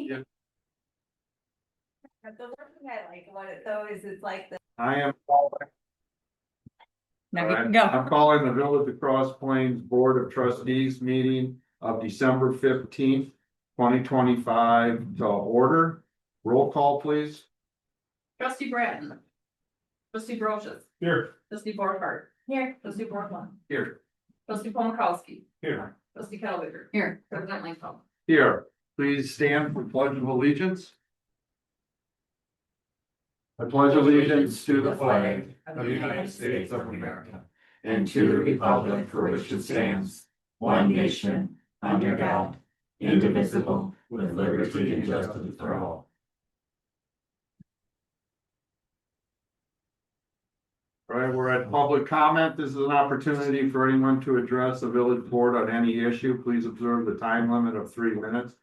Yeah. The one thing I like about it though is it's like the. I am calling. Now you can I'm go. calling the Village of Cross Plains Board of Trustees meeting of December 15th, 2025 to order. Roll call, please. Trustee Bratton. Trustee Brochus. Here. Trustee Borghardt. Here. Trustee Borland. Here. Trustee Paul Here. Trustee Calvater. Here. President Langfeld. Here. Please stand for pledge of allegiance. I pledge allegiance to the flag of the United States of America and to the republic for which it stands, one nation, under God, indivisible, with liberty and justice for all. All right, we're at public comment. This is an opportunity for anyone to address the village board on any issue. Please observe the time limit of 3 minutes.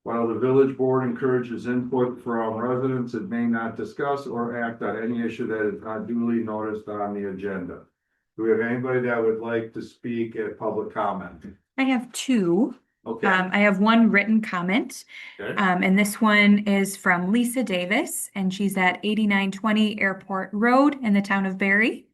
While the village board encourages input from residents, it may not discuss or act on any issue that is not duly noticed on the agenda. Do we have anybody that would like to speak at public comment? I have two. Okay. I have one written comment. Okay. And this one is from Lisa Davis, and she's at 8920 Airport Road in the town of Barry.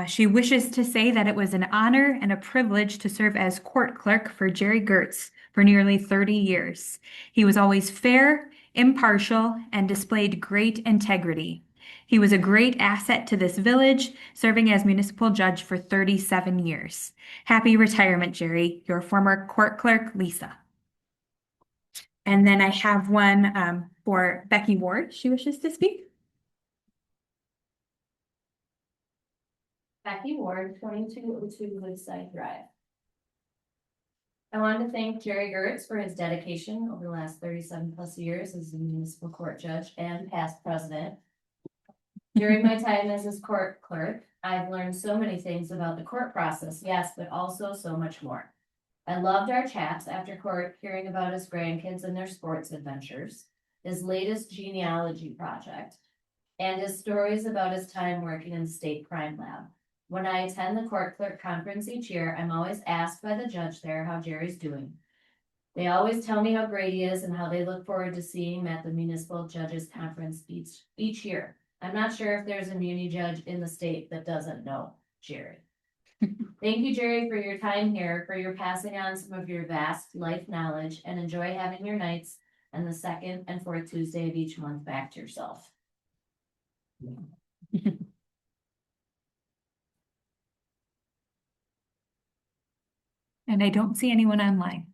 She wishes to say that it was an honor and a privilege to serve as court clerk for Jerry Gertz for nearly 30 years. He was always fair, impartial, and displayed great integrity. He was a great asset to this village, serving as municipal judge for 37 years. Happy retirement, Jerry, your former court clerk, Lisa. And then I have one for Becky Ward. She wishes to speak. Becky Ward, 2202 Woodside Drive. I wanted to thank Jerry Gertz for his dedication over the last 37 plus years as a municipal court judge and past president. During my time as his court clerk, I've learned so many things about the court process, yes, but also so much more. I loved our chats after court, hearing about his grandkids and their sports adventures, his latest genealogy project, and his stories about his time working in the state crime lab. When I attend the court clerk conference each year, I'm always asked by the judge there how Jerry's doing. They always tell me how great he is and how they look forward to seeing him at the municipal judges conference each year. I'm not sure if there's a muni judge in the state that doesn't know Jerry. Thank you, Jerry, for your time here, for your passing on some of your vast life knowledge, and enjoy having your nights and the second and fourth Tuesday of each month back to yourself. And I don't see anyone online.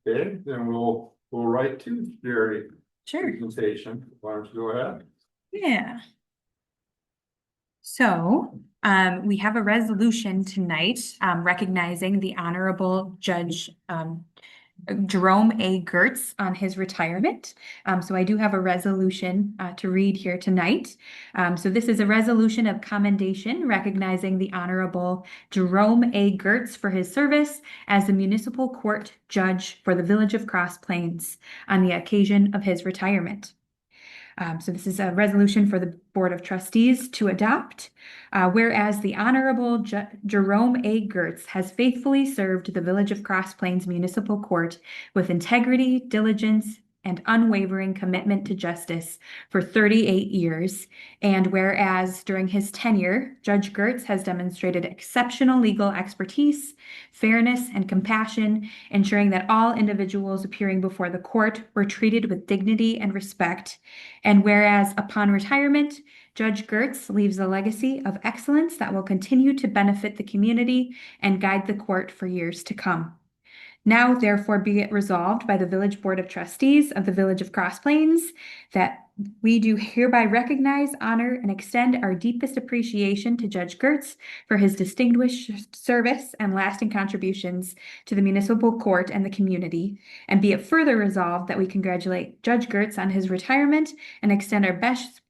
Okay, then we'll right to Jerry Sure. presentation. Why don't you go ahead? Yeah. So, we have a resolution tonight, recognizing the Honorable Judge, Jerome A. Gertz on his retirement. So I do have a resolution to read here tonight. So this is a resolution of commendation recognizing the Honorable Jerome A. Gertz for his service as the municipal court judge for the Village of Cross Plains on the occasion of his retirement. So this is a resolution for the Board of Trustees to adopt. Whereas the Honorable Jerome A. Gertz has faithfully served the Village of Cross Plains Municipal Court with integrity, diligence, and unwavering commitment to justice for 38 years. And whereas during his tenure, Judge Gertz has demonstrated exceptional legal expertise, fairness, and compassion, ensuring that all individuals appearing before the court were treated with dignity and respect. And whereas upon retirement, Judge Gertz leaves a legacy of excellence that will continue to benefit the community and guide the court for years to come. Now, therefore, be it resolved by the Village Board of Trustees of the Village of Cross Plains that we do hereby recognize, honor, and extend our deepest appreciation to Judge Gertz for his distinguished service and lasting contributions to the municipal court and the community. And be it further resolved that we congratulate Judge Gertz on his retirement and extend our best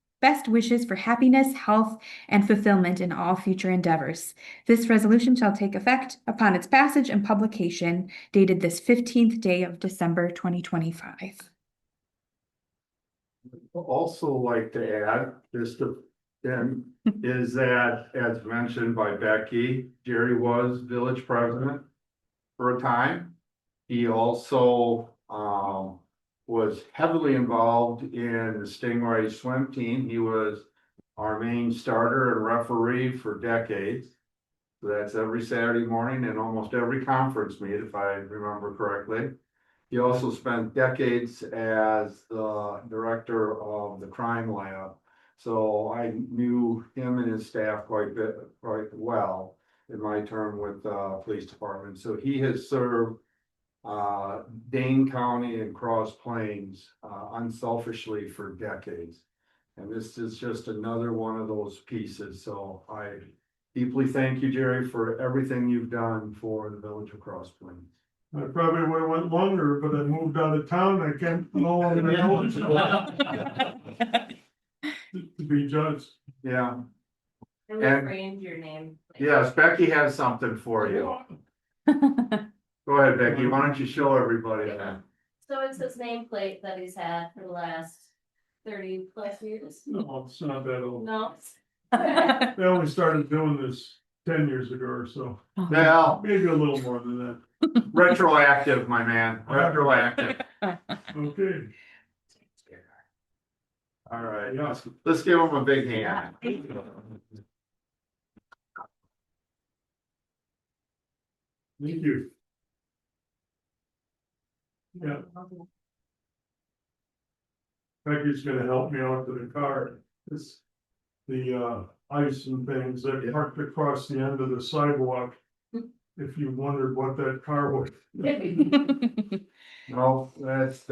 wishes for happiness, health, and fulfillment in all future endeavors. This resolution shall take effect upon its passage and publication dated this 15th day of December 2025. Also like to add, is that, as mentioned by Becky, Jerry was village president for a time. He also was heavily involved in the Stingray swim team. He was our main starter and referee for decades. So that's every Saturday morning and almost every conference meet, if I remember correctly. He also spent decades as the director of the crime lab. So I knew him and his staff quite well in my term with the police department. So he has served Dane County and Cross Plains unselfishly for decades. And this is just another one of those pieces. So I deeply thank you, Jerry, for everything you've done for the village of Cross Plains. I probably would have went longer, but I moved out of town, I can't no longer know to be judged. Yeah, And we And- framed your name. yes, Becky has something for you. Go ahead, Becky, why don't you show everybody that? So it's his nameplate that he's had for the last 30+ years. No, it's not that old. No. They only started doing this 10 years ago or so, Well, maybe a little more than that. retroactive, my man, retroactive. Okay, All right, yeah. let's give him a big hand. Thank you. Yeah, Becky's gonna help me out to the car. It's the ice and things that parked across the end of the sidewalk. If you wondered what that car was. No, that's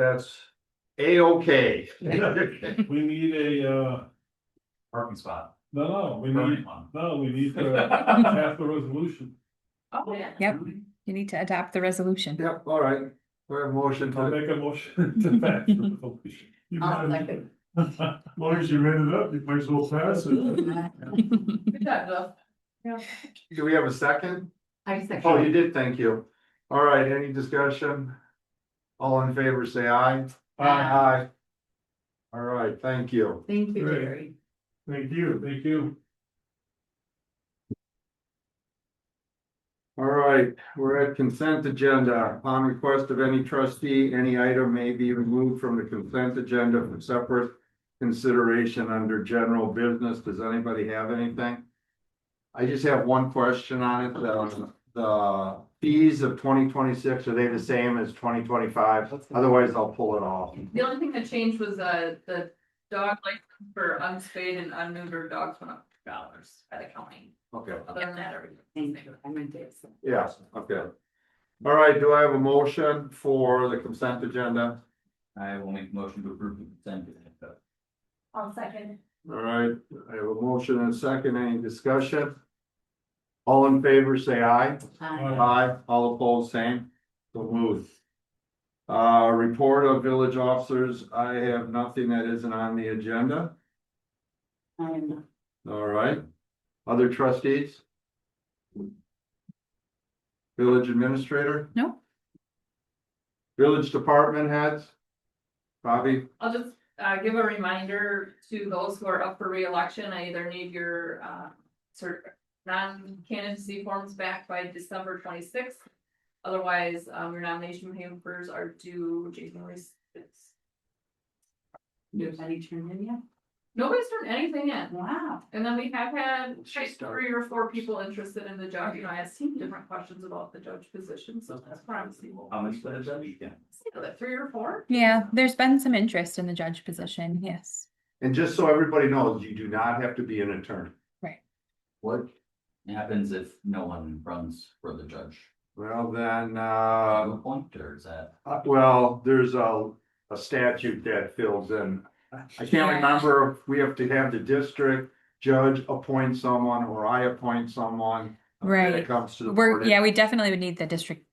A-okay. We need a Parking spot. no, we Permanent need, one. no, we need to have the resolution. Oh, Yeah. Yep, you need to adopt the resolution. Yep, all right, we have a motion I'll to, make a motion to pass the resolution. You I'll might- second. As long as you made it up, you might as well pass it. Good job, Jeff. do we have a second? I second. Oh, you did, thank you. All right, any discussion? All in favor, say aye. Aye. All right, thank you. Thank you, Great. Jerry. Thank you, thank you. All right, we're at consent agenda. Upon request of any trustee, any item may be removed from the consent agenda for separate consideration under general business. Does anybody have anything? I just have one question on it. The fees of 2026, are they the same as 2025? Otherwise, I'll pull it off. The only thing that changed was the dog license for unspayed and unneutered dogs went up $2 by the county. Okay, Other than that, everything. I meant to. yes, okay. All right, do I have a motion for the consent agenda? I will make a motion to approve the consent agenda. I'll second. All right, I have a motion and a second. Any discussion? All in favor, say aye. Aye, all opposed, same. So moved. Report of village officers, I have nothing that isn't on the agenda. All right. Other trustees? Village administrator, No, village department heads? Bobby? I'll just give a reminder to those who are up for reelection. I either need your non-candidacy forms back by December 26th. Otherwise, your nomination papers are due January 6th. Nobody turned in yet? Nobody's turned anything in. Wow. And then we have had She like started. 3 or 4 people interested in the job. You know, I asked him different questions about the judge position, so that's promising. How much did that weekend? Like 3 or 4? yeah, there's been some interest in the judge position, yes. And just so everybody knows, you do not have to be an attorney. What happens if no one runs for the judge? Well, then, A point, or is that? well, there's a statute that fills in. I can't Yeah. remember if we have to have the district judge appoint someone or I appoint someone. When Right. it comes to the We're, board. yeah, we definitely would need the district,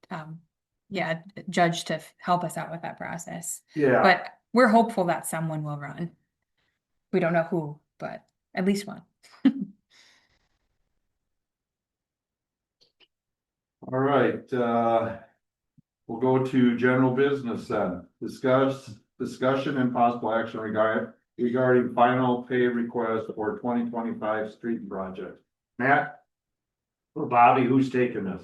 judge to help us out with that process. Yeah, But we're hopeful that someone will run. We don't know who, but at least one. all right, we'll go to general business then. Discussion and possible action regarding final pay request for 2025 street project. Matt? Or Bobby, who's taking this?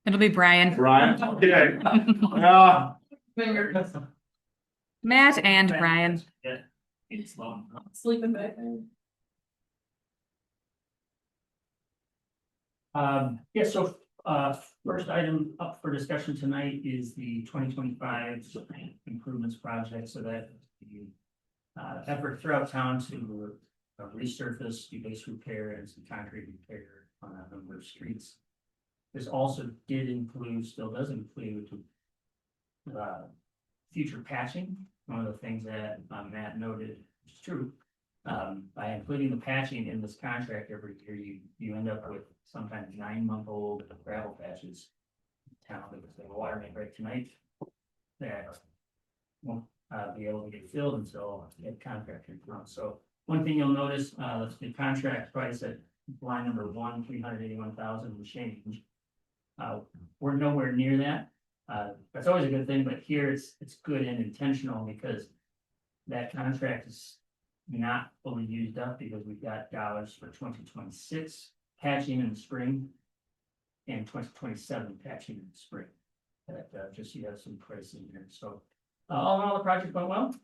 It'll be Brian. Brian? Okay. Yeah, Fingers. Matt and Brian. Yeah, it's long. Sleeping back there. Yeah, so, first item up for discussion tonight is the 2025 improvements project, so that the effort throughout town to resurface, do base repair and some concrete repair on a number of streets. This also did include, still does include, future patching. One of the things that Matt noted is true. By including the patching in this contract every year, you end up with sometimes 9-month-old gravel patches. in Town, because they have a water main break tonight. That won't be able to get filled until the contractor comes. So one thing you'll notice, the contract price at line number 1, 381,000 and change. We're nowhere near that. That's always a good thing, but here it's good and intentional because that contract is not fully used up because we've got dollars for 2026 patching in the spring and 2027 patching in the spring. That just you have some pricing here. So all in all, the project went well.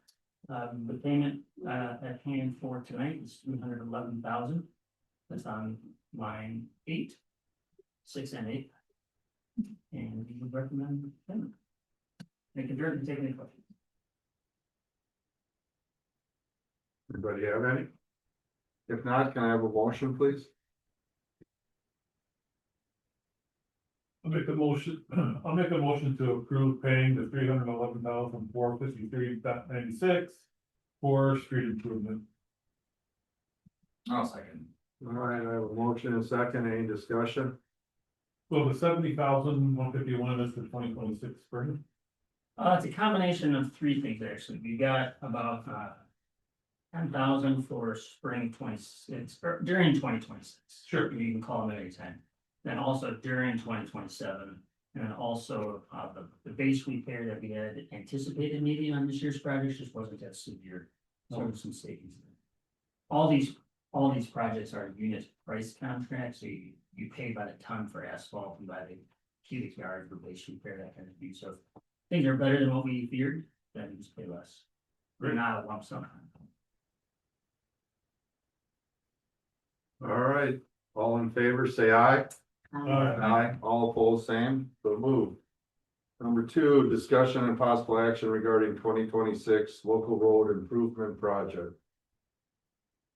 The payment at hand for tonight is 311,000. That's on line 8, 6 and 8. And we would recommend payment. Make a adjourn and take any questions. Anybody have any? If not, can I have a motion, please? I'll make a motion to approve paying the $311,453.96 for street improvement. I'll second. All right, I have a motion and a second. Any discussion? So the $70,151 is for 2026 spring. It's a combination of 3 things, actually. We got about 10,000 for spring 26, or during 2026. Sure. You can call them at any time. Then also during 2027, and then also the base repair that we had anticipated needing on this year's project just wasn't that severe. So there was some savings. All these projects are unit price contracts, so you pay by the ton for asphalt and by the cubic yard for base repair, that kind of thing. So if things are better than what we feared, then you just pay less. They're not a lump sum. All right, all in favor, say aye. Aye. All opposed, same, so move. Number 2, discussion and possible action regarding 2026 local road improvement project.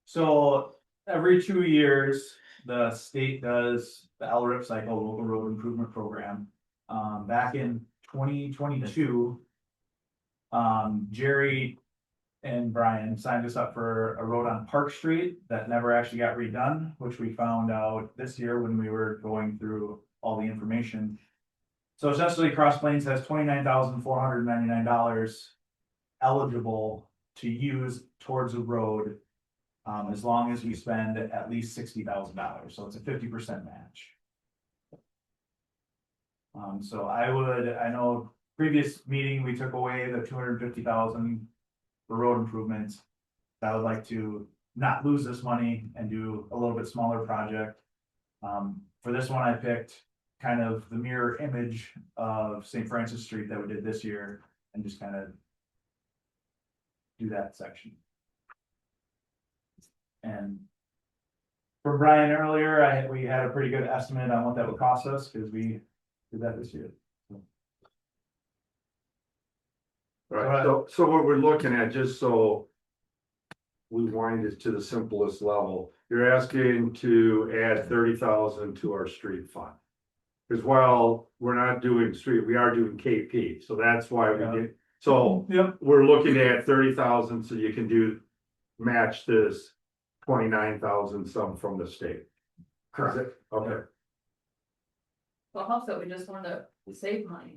So every 2 years, the state does the LRIP cycle, local road improvement program. Back in 2022. Jerry and Brian signed us up for a road on Park Street that never actually got redone, which we found out this year when we were going through all the information. So essentially, Cross Plains has $29,499 eligible to use towards a road. As long as we spend at least $60,000, so it's a 50% match. So I know previous meeting, we took away the 250,000 for road improvements. I would like to not lose this money and do a little bit smaller project. For this one, I picked kind of the mirror image of St. Francis Street that we did this year and just kind of do that section. And from Brian earlier, we had a pretty good estimate on what that would cost us because we did that this year. Right, so what we're looking at, just so we wind it to the simplest level, you're asking to add 30,000 to our street fund. Because while we're not doing street, we are doing KP, so that's why we did, so Yep. we're looking at 30,000, so you can match this 29,000 some from the state. Correct. Okay, Well, it helps that we just wanted to save money.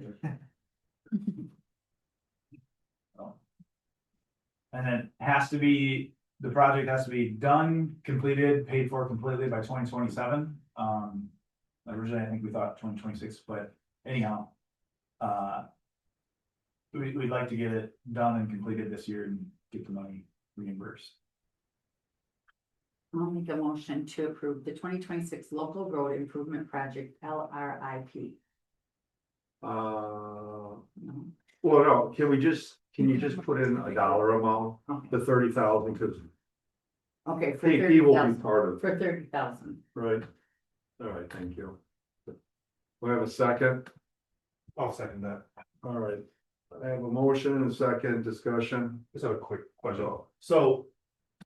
And then the project has to be done, completed, paid for completely by 2027. Originally, I think we thought 2026, but anyhow. We'd like to get it done and completed this year and get the money reimbursed. I'll make a motion to approve the 2026 local road improvement project LRIP. well, no, can can you just put in a dollar amount, the 30,000, because Okay, for KP will be 30,000, part of, for 30,000. right? All right, thank you. We have a second, I'll second that. all right. I have a motion and a second discussion. Just have a quick question. So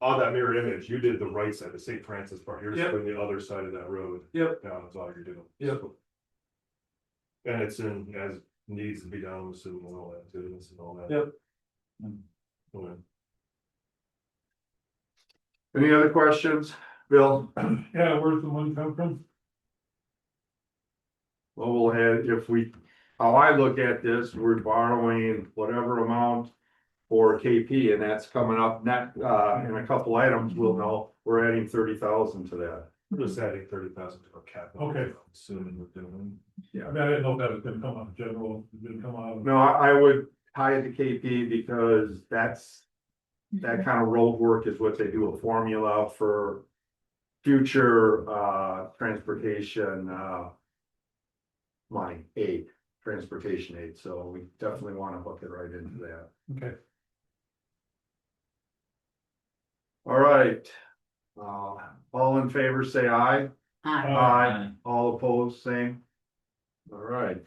on that mirror image, you did the right side, the St. Francis part. You're just Yep. doing the other side of that road. Yep. Down, that's all you're doing. Yep. And it's in, as needs to be done, I'm assuming, and all that, too, and all that. Yep. Okay. Any other questions, Bill? Yeah, where's the money come from? Well, we'll have, if we, how I look at this, we're borrowing whatever amount for KP, and that's coming up net, in a couple items, we'll know, we're adding 30,000 to that. We're just adding 30,000 to our capital. Okay. I'm assuming we're doing. I mean, I didn't know if that was gonna come out of general, it didn't come out of. No, I would tie it to KP because that's, that kind of road work is what they do, a formula for future, transportation, money, aid, transportation aid, so we definitely want to hook it right into that. Okay. All right. All in favor, say aye. Aye. Aye. All opposed, same. All right.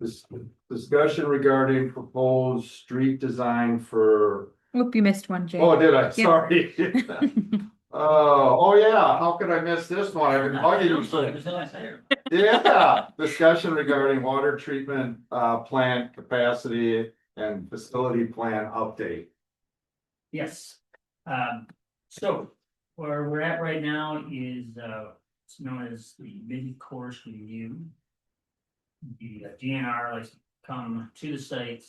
This discussion regarding proposed street design for, Whoop, you missed one, Jay. oh, did I? Yep. Sorry. Oh, yeah, how could I miss this one? I've been bugging you for. There's no answer. Yeah, discussion regarding water treatment, plant capacity and facility plan update. Yes, so where we're at right now is, it's known as the mid-course review. The DNR likes to come to the site,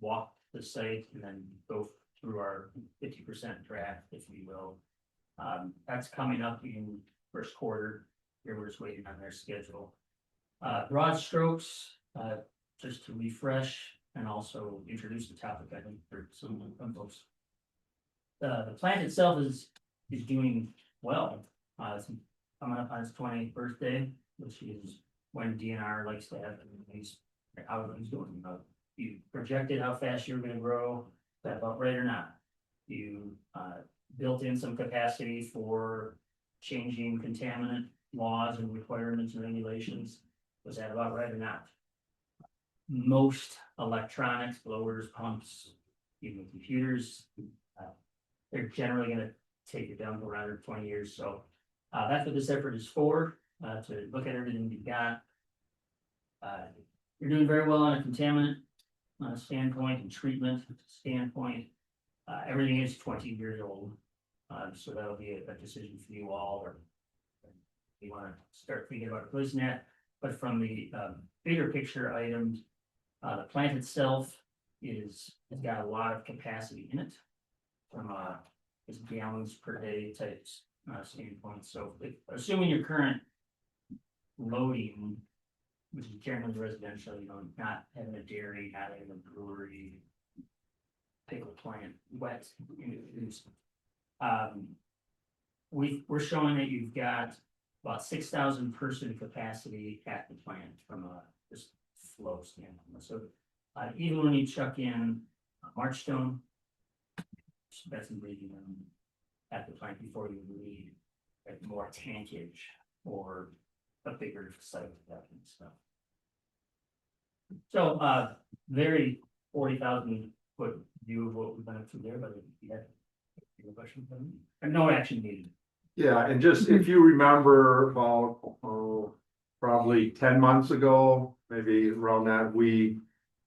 walk the site, and then go through our 50% draft, if you will. That's coming up in first quarter. Here we're just waiting on their schedule. Broad strokes, just to refresh and also introduce the topic, I think, for some folks. The plant itself is doing well. It's coming up on its 20th birthday, which is when DNR likes to have these, how he's doing. You projected how fast you're gonna grow, is that about right or not? You built in some capacity for changing contaminant laws and requirements and regulations, was that about right or not? Most electronics, blowers, pumps, even computers, they're generally gonna take it down to around 20 years, so that's what this effort is for, to look at everything you've got. You're doing very well on a contaminant standpoint and treatment standpoint. Everything is 20 years old, so that'll be a decision for you all, or you want to start thinking about replacing that. But from the bigger picture items, the plant itself has got a lot of capacity in it from its gallons per day type standpoint. So assuming your current loading, which is generally residential, not having a dairy, not having a brewery, pickle plant, wet, we're showing that you've got about 6,000 person capacity at the plant from a just flow standpoint. So even when you chuck in Marchstone, that's ingredient at the plant before you need more tankage or a bigger site, that kind of stuff. So very 40,000 foot view of what we've been up to there, but you had a question for me? And no action needed. Yeah, and just if you remember about, probably 10 months ago, maybe around that, we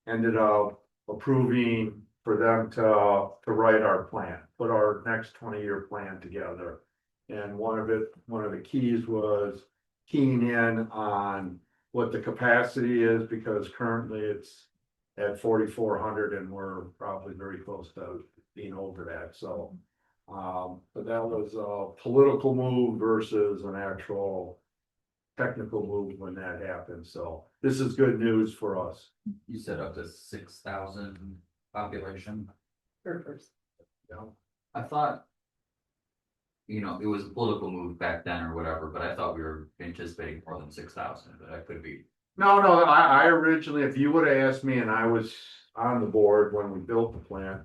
ended up approving for them to write our plan, put our next 20-year plan together. And one of the keys was keying in on what the capacity is, because currently it's at 4,400 and we're probably very close to being over that, so. But that was a political move versus an actual technical move when that happened, so this is good news for us. You said up to 6,000 population. Per person. Yeah. I thought, it was a political move back then or whatever, but I thought we were anticipating more than 6,000, but that could be. No, I originally, if you would have asked me and I was on the board when we built the plant,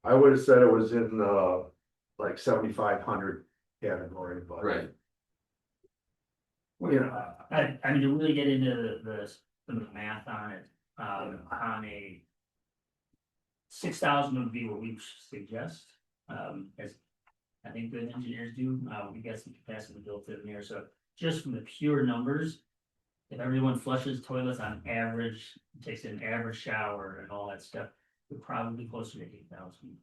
I would have said it was in the like 7,500 category, but. Right. You know, I mean, to really get into some of the math on it, on a 6,000 would be what we suggest, as I think good engineers do, we got some capacity built in there, so just from the pure numbers. If everyone flushes toilets on average, takes an average shower and all that stuff, we're probably closer to 8,000.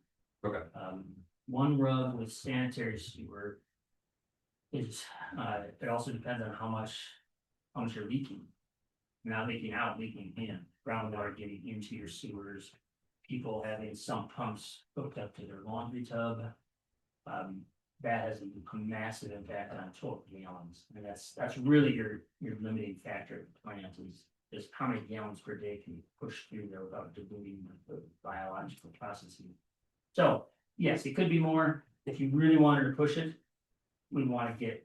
Okay. One rub with sanitary sewer. Is, it also depends on how much you're leaking. Not leaking out, leaking in, groundwater getting into your sewers. People having sump pumps hooked up to their laundry tub. That has a massive impact on total gallons, and that's really your limiting factor of the plant is how many gallons per day can you push through there without diluting the biological processes. So, yes, it could be more, if you really wanted to push it, we want to get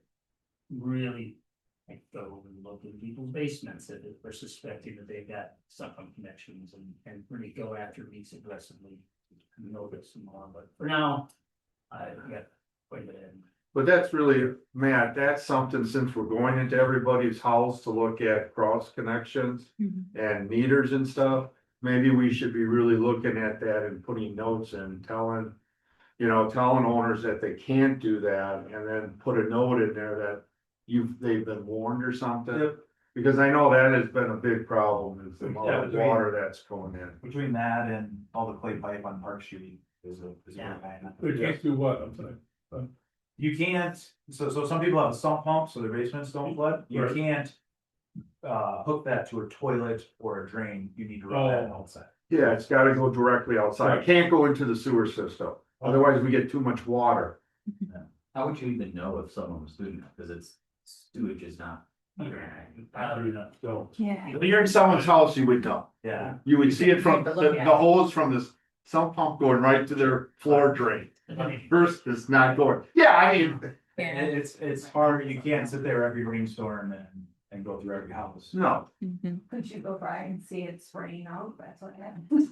really, like, go and look in people's basements if they're suspecting that they've got sump pump connections and really go after leaks aggressively. And know this some more, but for now, we got quite a bit ahead. but that's really, Matt, that's something, since we're going into everybody's house to look at cross connections and meters and stuff. Maybe we should be really looking at that and putting notes and telling owners that they can't do that, and then put a note in there that they've been warned or something. Yep. Because I know that has been a big problem, is the amount Yeah, of water that's going in. Between that and all the clay pipe on Park Street is a Yeah. They can't do what, I'm sorry. You can't, so some people have a sump pump, so their basements don't flood, you Right. can't. Hook that to a toilet or a drain, you need to run that outside. Yeah, it's gotta go directly outside, it can't go into the sewer system, otherwise we get too much water. How would you even know if someone was doing that? Because it's sewage is not. Don't. Yeah. If you're in someone's house, you would know, Yeah. you would see it from Take a look the at it. hose from this sump pump going right to their floor drain. First, it's not going, yeah, I mean, And it's hard, you can't sit there every rainstorm and go through every house. no, Could you go by and see it spraying out? That's what happens.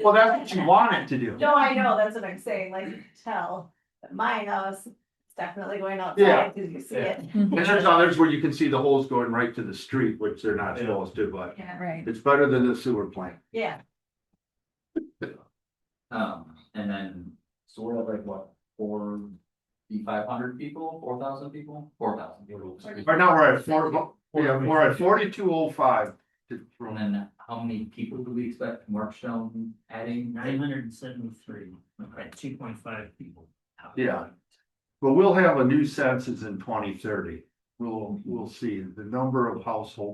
well, that's what you want it to do. No, I know, that's what I'm saying, like, you can tell, but my house, it's definitely going Yeah. outside, because you see it. And there's others where you can see the holes going right to the street, which they're not Yeah. supposed to, but Yeah, Right. it's better than the sewer plant. yeah. And then, so we're at like what, 500 people, 4,000 people, 4,000 people. Right now, we're at 4205. And then how many people do we expect Markstone adding? 973, at 2.5 people. Yeah. But we'll have a new census in 2030. We'll see, the number of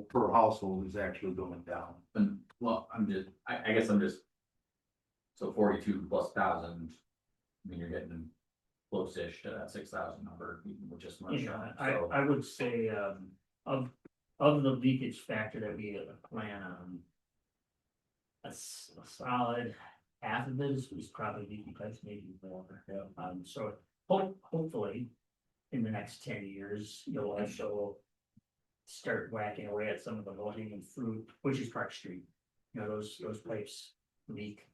per household is actually going down. And, well, I guess I'm just. So 42 plus 1,000, I mean, you're getting close-ish to that 6,000 number, even with just Yeah, Markstone. I would say, of the leakage factor that we plan on. A solid half of it is probably leaking pipes, maybe more. So hopefully, in the next 10 years, you'll also. Start whacking away at some of the low-hanging fruit, which is Park Street. You know, those pipes leak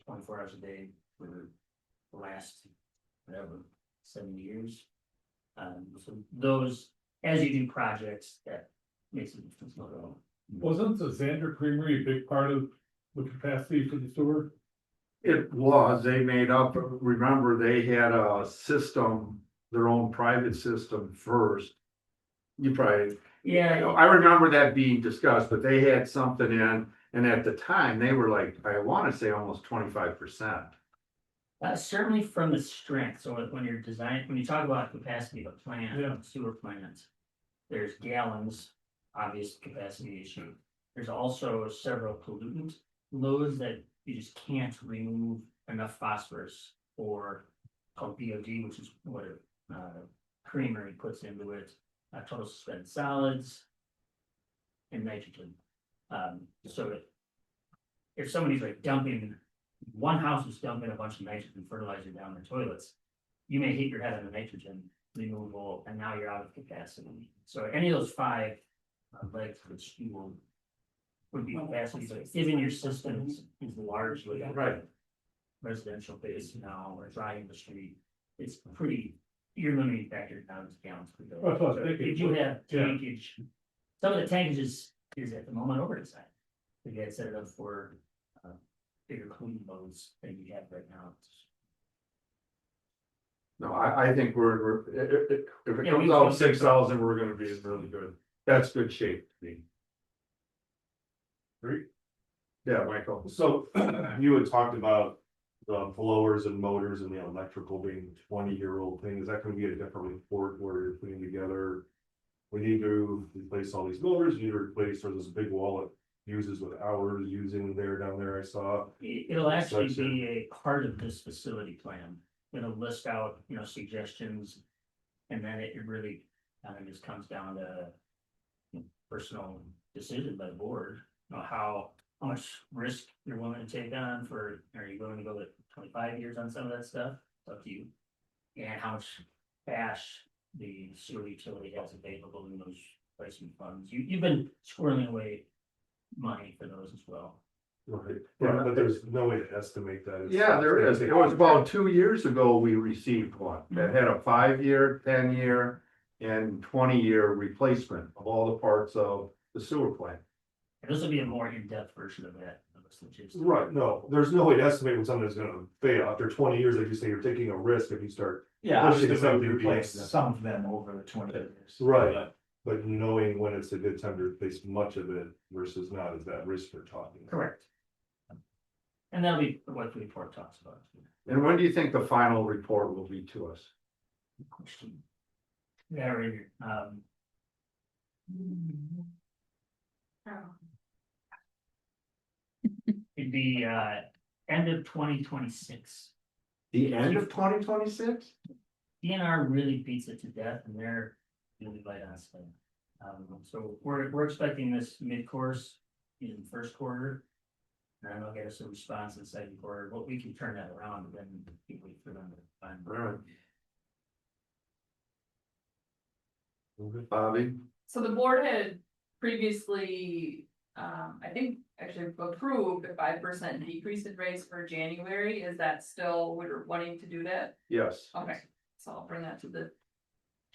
24 hours a day for the last, whatever, 7 years. So those, as you do projects, that makes a difference. Wasn't the Xander Creamery a big part of the capacity for the sewer? It was, they made up, remember, they had a system, their own private system first. You probably, Yeah, I remember that being discussed, but they had something in, and at the time, they were like, I wanna say almost 25%. certainly from the strength, so when you talk about capacity of a plant, Yeah. sewer plants. There's gallons, obvious capacity issue, there's also several pollutant loads that you just can't remove enough phosphorus for. Called BOD, which is what a creamery puts into it, total suspended solids. And nitrogen, so if somebody's like dumping, one house is dumping a bunch of nitrogen fertilizer down their toilets. You may hit your head on the nitrogen removal, and now you're out of capacity. So any of those 5 legs of the stool would be capacity, but given your system is largely. Right. Residential base now, or dry industry, it's pretty, your limiting factor now is gallons per day. That's what I was So thinking. if you have Yeah. tankage, some of the tankage is at the moment over design. To get set it up for, bigger clean loads than you have right now. No, I think we're, if it Yeah, comes we- out 6,000, we're gonna be in really good, that's good shape to me. Great. Yeah, Michael. So you had talked about the blowers and motors and the electrical being 20-year-old thing. Is that gonna be a different report where you're putting together? We need to replace all these motors, we need to replace, or this big wall it uses with hours using down there I saw. It'll actually Gotcha. be a part of this facility plan. It'll list out, suggestions. And then it really kind of just comes down to personal decision by the board, how much risk you're willing to take on for, are you willing to go with 25 years on some of that stuff? It's up to you. And how much cash the sewer utility has available in those pricing funds. You've been squirreling away money for those as well. Right, yeah, but there's no way to estimate that. It's- Yeah, there is. It was about 2 years ago, we received one that had a 5-year, 10-year, and 20-year replacement of all the parts of the sewer plant. And this will be a more in-depth version of that. Of this logistics. Right, no, there's no way to estimate when something's gonna fail. After 20 years, like you say, you're taking a risk if you start. Yeah, Pushing obviously, something we to be replaced like that. some of them over the 20 years. Right. But knowing when it's a good time to replace much of it versus not is that risk we're talking. about. Correct. And that'll be what the report talks about. And when do you think the final report will be to us? Question. Yeah, right here. It'd be end of 2026. The end of 2026? DNR really beats it to death and they're really light on spend. So we're expecting this mid-course in the first quarter. And then they'll get us a response in the second quarter, but we can turn that around and then we wait for them to find. Right. Bobby? So the board had previously, I think actually approved a 5% decrease in rates for January. Is that still, we're wanting to do that? Yes. Okay, so I'll bring that to the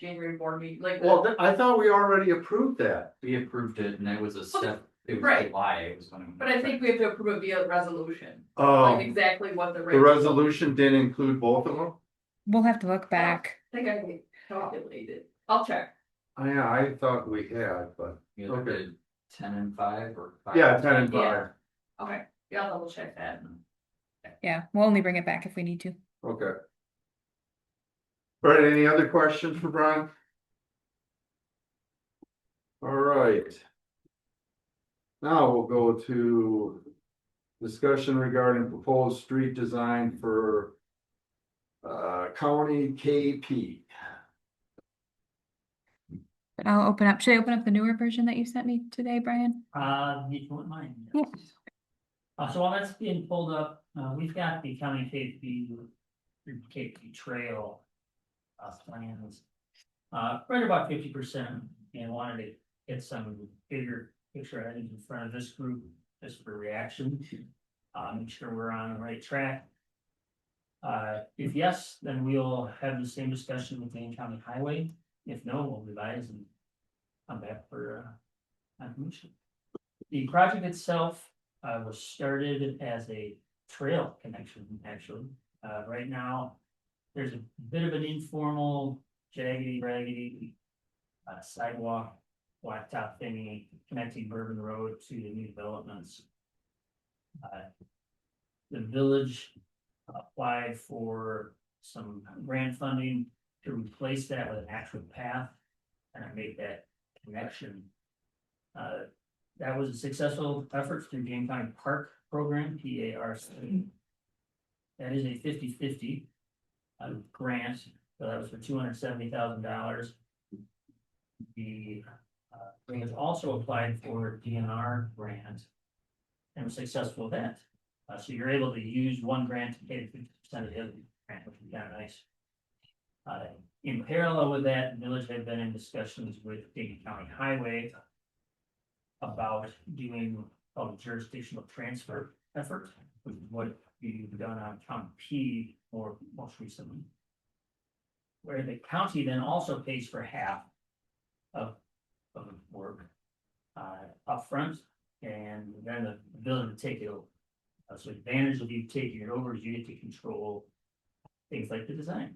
January board meeting, like. Well, I thought we already approved that. We approved it and it was a step, it was Right. July, it was when. But I think we have to approve it via resolution, Oh, like exactly what the rate. the resolution didn't include both of them? We'll have to look back. I think I calculated, I'll check. Oh, yeah, I thought we had, but, You either Okay. did 10 and 5 or 5. yeah, 10 and 5. Yeah. Okay, yeah, I'll double check that. Yeah, we'll only bring it back if we need to. Okay. All right, any other questions for Brian? All right. Now we'll go to discussion regarding proposed street design for County KP. But I'll open up, should I open up the newer version that you sent me today, Brian? You don't mind? Yeah. So while that's being pulled up, we've got the county KP trail. Plans. Right about 50% and wanted to get some bigger picture items in front of this group, just for reaction. Make sure we're on the right track. If yes, then we'll have the same discussion with Dane County Highway. If no, we'll revise and come back for confirmation. The project itself was started as a trail connection, actually. Right now, there's a bit of an informal jaggedy, raggedy sidewalk, blacktop thingy connecting Bourbon Road to the new developments. The village applied for some grant funding to replace that with an actual path and make that connection. That was a successful effort through Dane County Park Program, PARC. That is a 50-50 grant, so that was for $270,000. The grant also applied for DNR grant and was successful with that. So you're able to use one grant to pay 50% of the other grant, which is kind of nice. In parallel with that, the village had been in discussions with Dane County Highway about doing called jurisdictional transfer effort, which is what we've done on County P or most recently. Where the county then also pays for half of the work upfront, and then the ability to take it over. So the advantage of you taking it over is you get to control things like the design.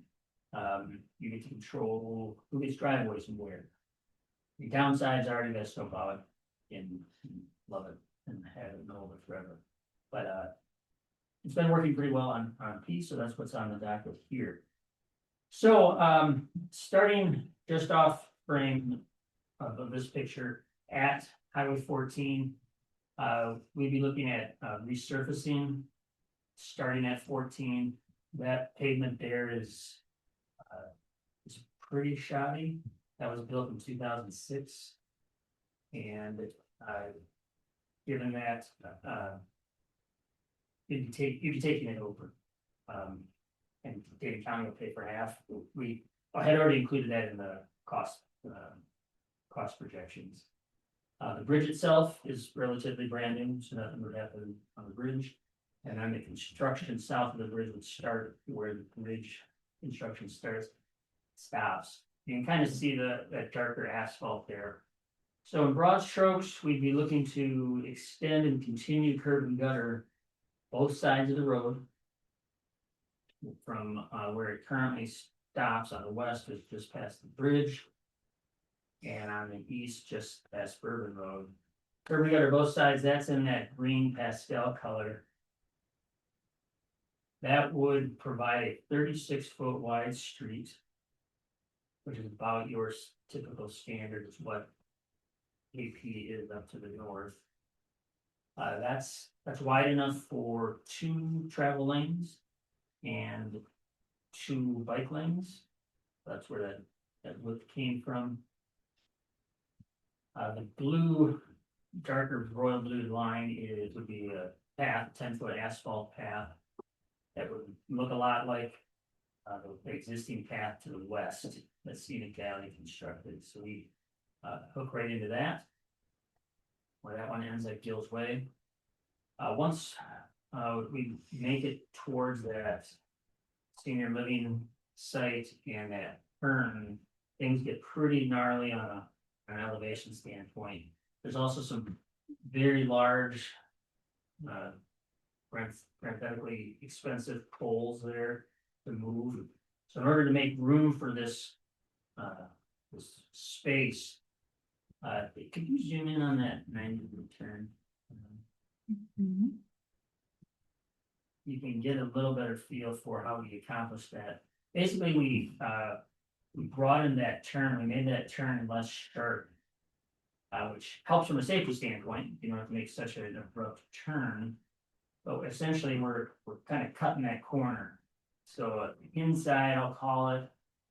You get to control who gets driveways and where. The downsides already got snowplow it and love it and have it know it forever. But it's been working pretty well on P, so that's what's on the docket here. So starting just off frame of this picture at Highway 14, we'd be looking at resurfacing starting at 14. That pavement there is pretty shoddy. That was built in 2006. And given that you'd be taking it over. And Dana County will pay for half. I had already included that in the cost projections. The bridge itself is relatively brand new, so nothing would happen on the bridge. And then the construction south of the bridge would start where the bridge construction stops. You can kind of see that darker asphalt there. So in broad strokes, we'd be looking to extend and continue curb and gutter both sides of the road. From where it currently stops on the west is just past the bridge. And on the east, just past Bourbon Road. Curb and gutter both sides, that's in that green pastel color. That would provide a 36-foot wide street, which is about your typical standard, is what AP is up to the north. That's wide enough for 2 travel lanes and 2 bike lanes. That's where that width came from. The blue, darker royal blue line would be a path, 10-foot asphalt path. That would look a lot like the existing path to the west that Scenic Valley constructed. So we hook right into that. Where that one ends at Gill's Way. Once we make it towards that senior living site and that turn, things get pretty gnarly on an elevation standpoint. There's also some very large, parenthetically expensive poles there to move. So in order to make room for this space, could you zoom in on that 90-degree turn? You can get a little better feel for how we accomplished that. Basically, we broadened that turn. We made that turn less sharp, which helps from a safety standpoint. You don't have to make such an abrupt turn. But essentially, we're kind of cutting that corner. So inside, I'll call it,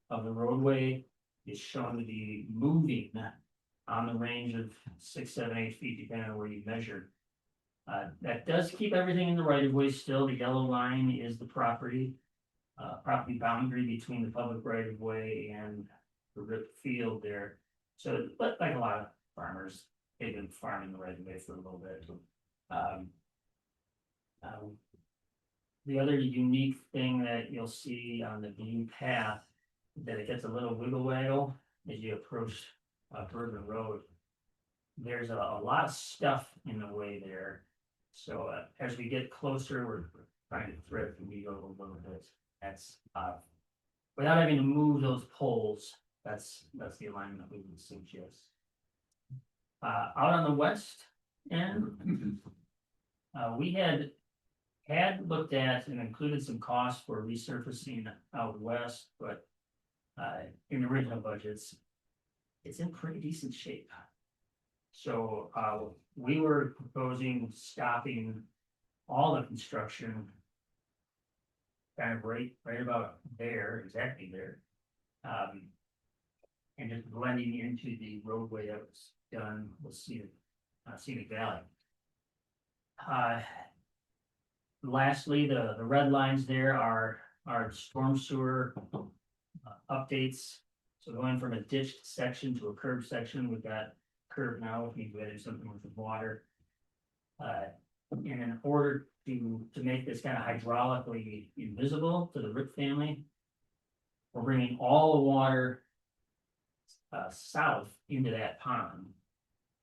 of the roadway is shown to be moving on the range of 6, 7, 8 feet, depending on where you measure. That does keep everything in the right of way still. The yellow line is the property boundary between the public right of way and the ripped field there. So, but like a lot of farmers, they've been farming the right of way for a little bit. The other unique thing that you'll see on the blue path, that it gets a little wiggle waggle as you approach Bourbon Road. There's a lot of stuff in the way there. So as we get closer, we're trying to thread the wheel a little bit. That's without having to move those poles. That's the alignment that we would suggest. Out on the west end, we had looked at and included some costs for resurfacing out west, but in the original budgets, it's in pretty decent shape. So we were proposing stopping all the construction kind of right about there, exactly there. And just blending into the roadway that was done with Scenic Valley. Lastly, the red lines there are storm sewer updates. So going from a ditched section to a curb section, we've got curb now, if we do something with the water. And in order to make this kind of hydraulically invisible to the Rick family, we're bringing all the water south into that pond,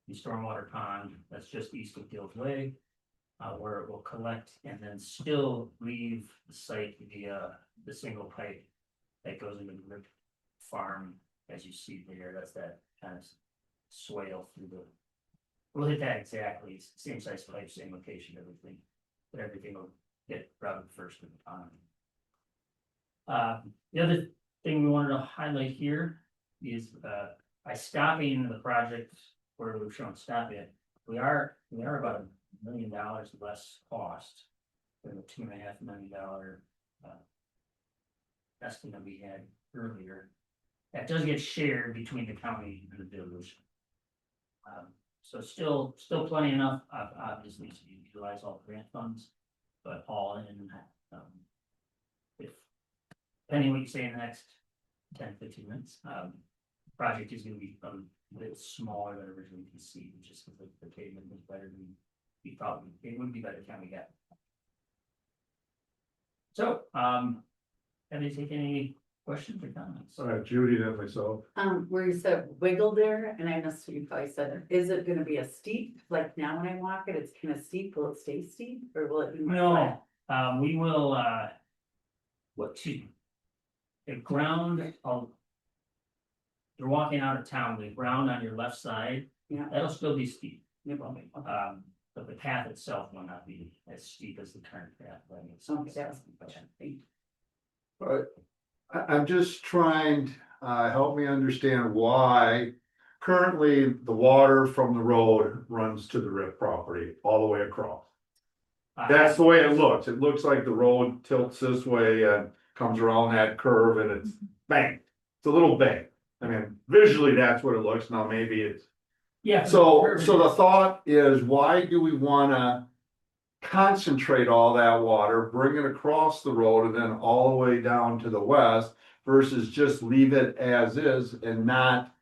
the stormwater pond that's just east of Fields Way, where it will collect and then still leave the site via the single pipe that goes into the Rick farm, as you see there. That's that kind of swale through the. We'll hit that exactly, same size pipe, same location, everything, but everything will get routed first in the pond. The other thing we wanted to highlight here is, by stopping the project where we've shown stop it, we are about $1 million less cost than the $2.5 million estimate we had earlier. That does get shared between the county and the village. So still plenty enough, obviously, to utilize all the grant funds, but all in, if, depending what you say in the next 10-15 minutes, project is gonna be a bit smaller than originally conceived, just because the pavement was better than we thought it would be by the time we got. So, have you taken any questions or comments? Judy, then myself. Where you said wiggle there, and I missed what you probably said, is it gonna be a steep, like now when I walk it, it's kind of steep, will it stay steep, or will it be? more flat? No, we will, the ground, you're walking out of town, the ground on your left side, Yeah. that'll still be steep. Yeah, okay. But the path itself will not be as steep as the current path. Okay, that was my question. Thank you. But I'm just trying, help me understand why currently the water from the road runs to the RIP property all the way across. That's the way it looks. It looks like the road tilts this way and comes around that curve and it's banked. It's a little bank. I mean, visually, that's what it looks. Now, maybe it's. Yeah. So the thought is, why do we wanna concentrate all that water, bring it across the road and then all the way down to the west versus just leave it as is and not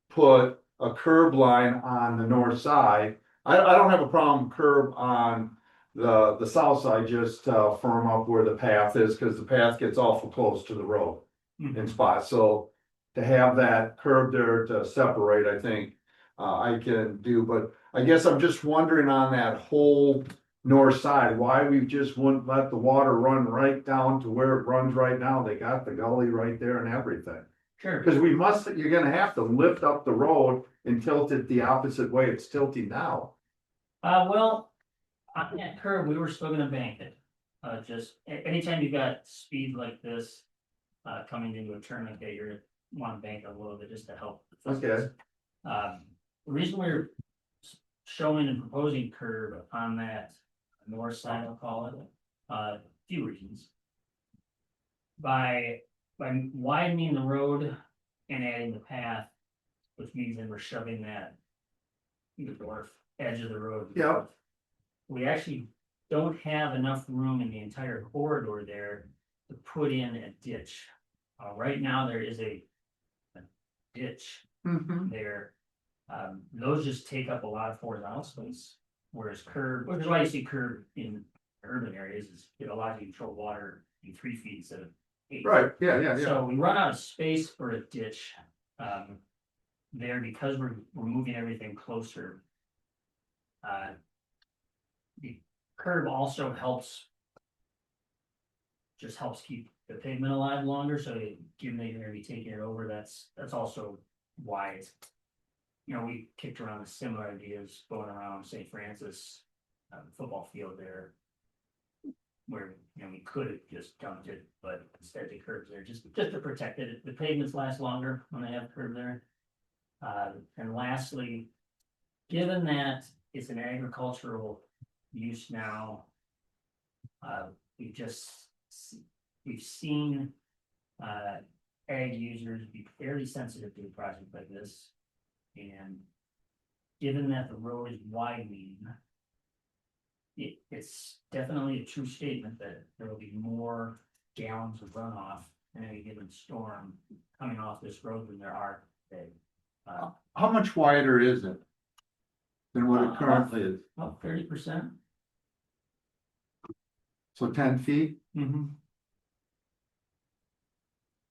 put a curb line on the north side? I don't have a problem curb on the south side, just firm up where the path is, cause the path gets awful close to the road in spots. So to have that curb there to separate, I think I can do, but I guess I'm just wondering on that whole north side, why we just wouldn't let the water run right down to where it runs right now. They got the gully right there and everything. Sure. Cause you're gonna have to lift up the road and tilt it the opposite way it's tilting now. Well, on that curve, we were still gonna bank it. Just anytime you got speed like this, coming into a turn like that, you're want to bank a little bit just to help. The physics. The reason we're showing and proposing curve on that north side, I'll call it, a few reasons. By widening the road and adding the path, which means that we're shoving that north edge of the road. Yeah. We actually don't have enough room in the entire corridor there to put in a ditch. Right now, there is a ditch there. Those just take up a lot of horizontal space, whereas curb, which is why you see curb in urban areas, is it allows you to control water in 3 feet instead of 8. Right, yeah. So we run out of space for a ditch there because we're moving everything closer. The curb also helps keep the pavement alive longer. So given that you're gonna be taking it over, that's also why it's, we kicked around the similar ideas going around St. Francis football field there, where we could have just dumped it, but instead the curbs there just to protect it. The pavements last longer when they have curb there. And lastly, given that it's an agricultural use now, we've seen ag users be fairly sensitive to a project like this. And given that the road is widening, it's definitely a true statement that there will be more gallons of runoff in any given storm coming off this road than there are today. How much wider is it? than what it currently is. About 30%. So 10 feet? Mm-hmm.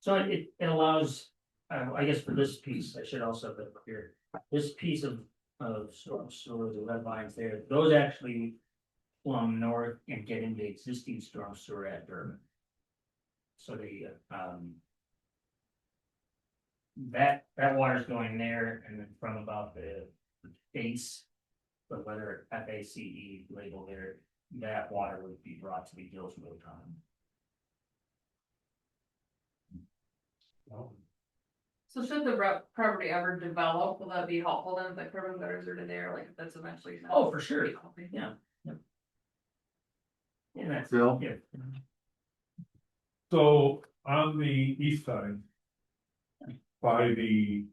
So it allows, I guess for this piece, I should also put here, this piece of storm sewer, the red lines there, those actually plumb north and get into existing storm sewer at Durban. So that water's going there and then from about the base, but whether FACE label there, that water would be brought to the Gills Road Common. So should the property ever develop, will that be helpful then, if the curb and gutters are there, like if that's eventually? Oh, for sure. Yeah. Yeah, that's, Phil? yeah. So on the east side. By the,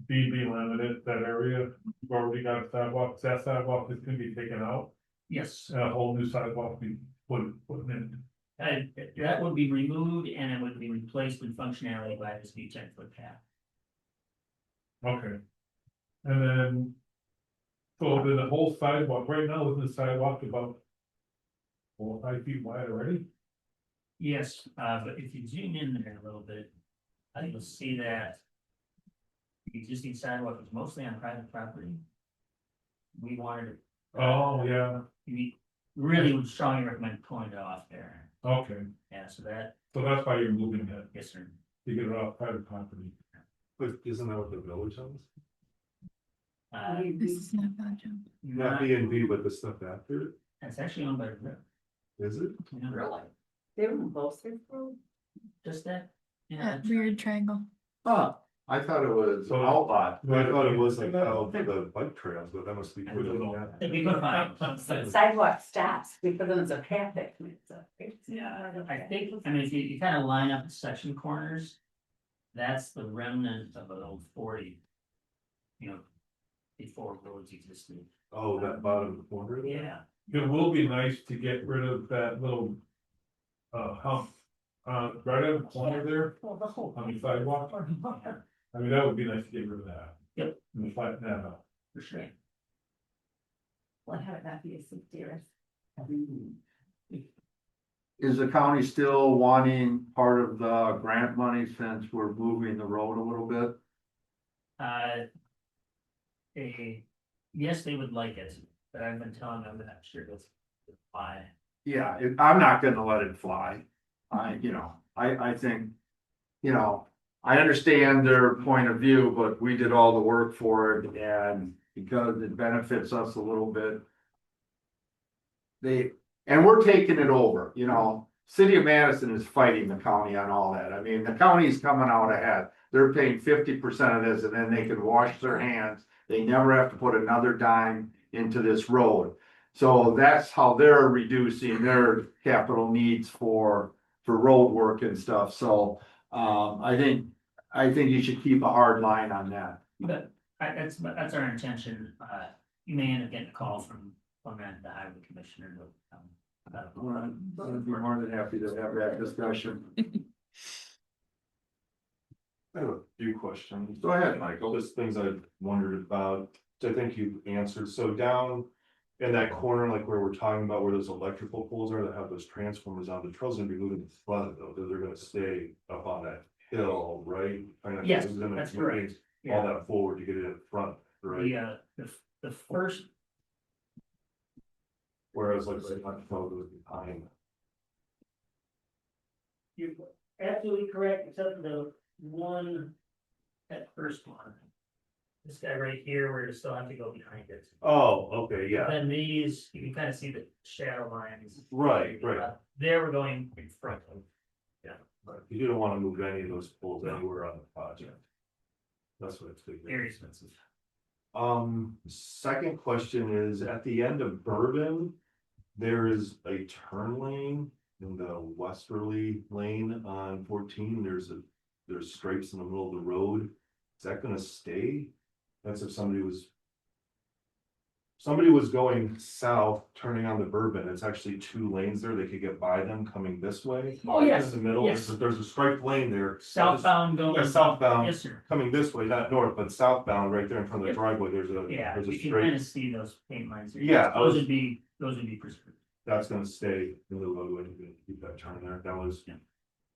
BB Limited, that area, we've already got a sidewalk, that sidewalk is gonna be taken out, Yes, and a whole new sidewalk be put in. and that would be removed and it would be replaced with functionality by this new 10-foot path. Okay. And then. So then the whole sidewalk, right now, isn't the sidewalk about 4 or 5 feet wide already? Yes, but if you zoom in there a little bit, I think you'll see that the existing sidewalk is mostly on private property. We wanted to. Oh, yeah, We really would strongly recommend pulling it off there. okay, Yeah, so that, so that's why you're moving it, yes, sir. to get it off private property. But isn't that what the village owns? This is not bad job. Not B and B, but the stuff after it, It's actually owned by the river. is it? Really? They were both there for. Just that. Yeah. That weird triangle. Huh, I thought it was So- outlot. I thought it was like out for the bike trails, but that must be. I don't know. We can find. Sidewalk stops, we put them as a path that connects up. Yeah, I think, I mean, if you kind of line up the section corners, that's the remnant of an old 40. You know, before roads existed. Oh, that bottom corner there? Yeah, It will be nice to get rid of that little. Hump, right on the corner there, Well, the whole. on the sidewalk. I mean, that would be nice to get rid of that. Yep. And flatten that out. for sure. Well, have it not be a soup dearest. Is the county still wanting part of the grant money since we're moving the road a little bit? Yes, they would like it, but I've been telling them that I'm sure that's why. Yeah, I'm not gonna let it fly. I think, I understand their point of view, but we did all the work for it and because it benefits us a little bit. And we're taking it over, City of Madison is fighting the county on all that. I mean, the county's coming out ahead. They're paying 50% of this and then they can wash their hands. They never have to put another dime into this road. So that's how they're reducing their capital needs for road work and stuff. So I think you should keep a hard line on that. But that's our intention. You may end up getting a call from the highway commissioner. I'd be more than happy to have that discussion. I have a few questions. Go ahead, Michael. Just things I wondered about, which I think you answered. So down in that corner, like where we're talking about where those electrical poles are that have those transformers on, the trail's gonna be moving in front though, they're gonna stay up on that hill, right? I mean, Yes, it's gonna that's move correct. All that forward to get it in front, right? The first, Whereas like the electrical goes behind. you're absolutely correct, except for the one, that first one. This guy right here, where you still have to go behind it. Oh, okay, yeah, Then these, you can kind of see the shadow lines. right. There we're going in front of. Right. You don't wanna move any of those poles anywhere on the project. That's what it's thinking. Very expensive. Second question is, at the end of Bourbon, there is a turn lane in the westerly lane on 14. There's stripes in the middle of the road. Is that gonna stay? That's if somebody was somebody was going south, turning on the Bourbon, it's actually 2 lanes there, they could get by them coming this way. Oh, yes, In the middle, yes. there's a striped lane there. Southbound Yeah, going. southbound, Yes, sir. coming this way, not north, but southbound, right there in front of the Yep. driveway, Yeah, there's a you can straight, kind of see those paint lines. there. Yeah, I Those was- would be preserved. that's gonna stay in the roadway, you're gonna keep that turn there, that was. Yeah.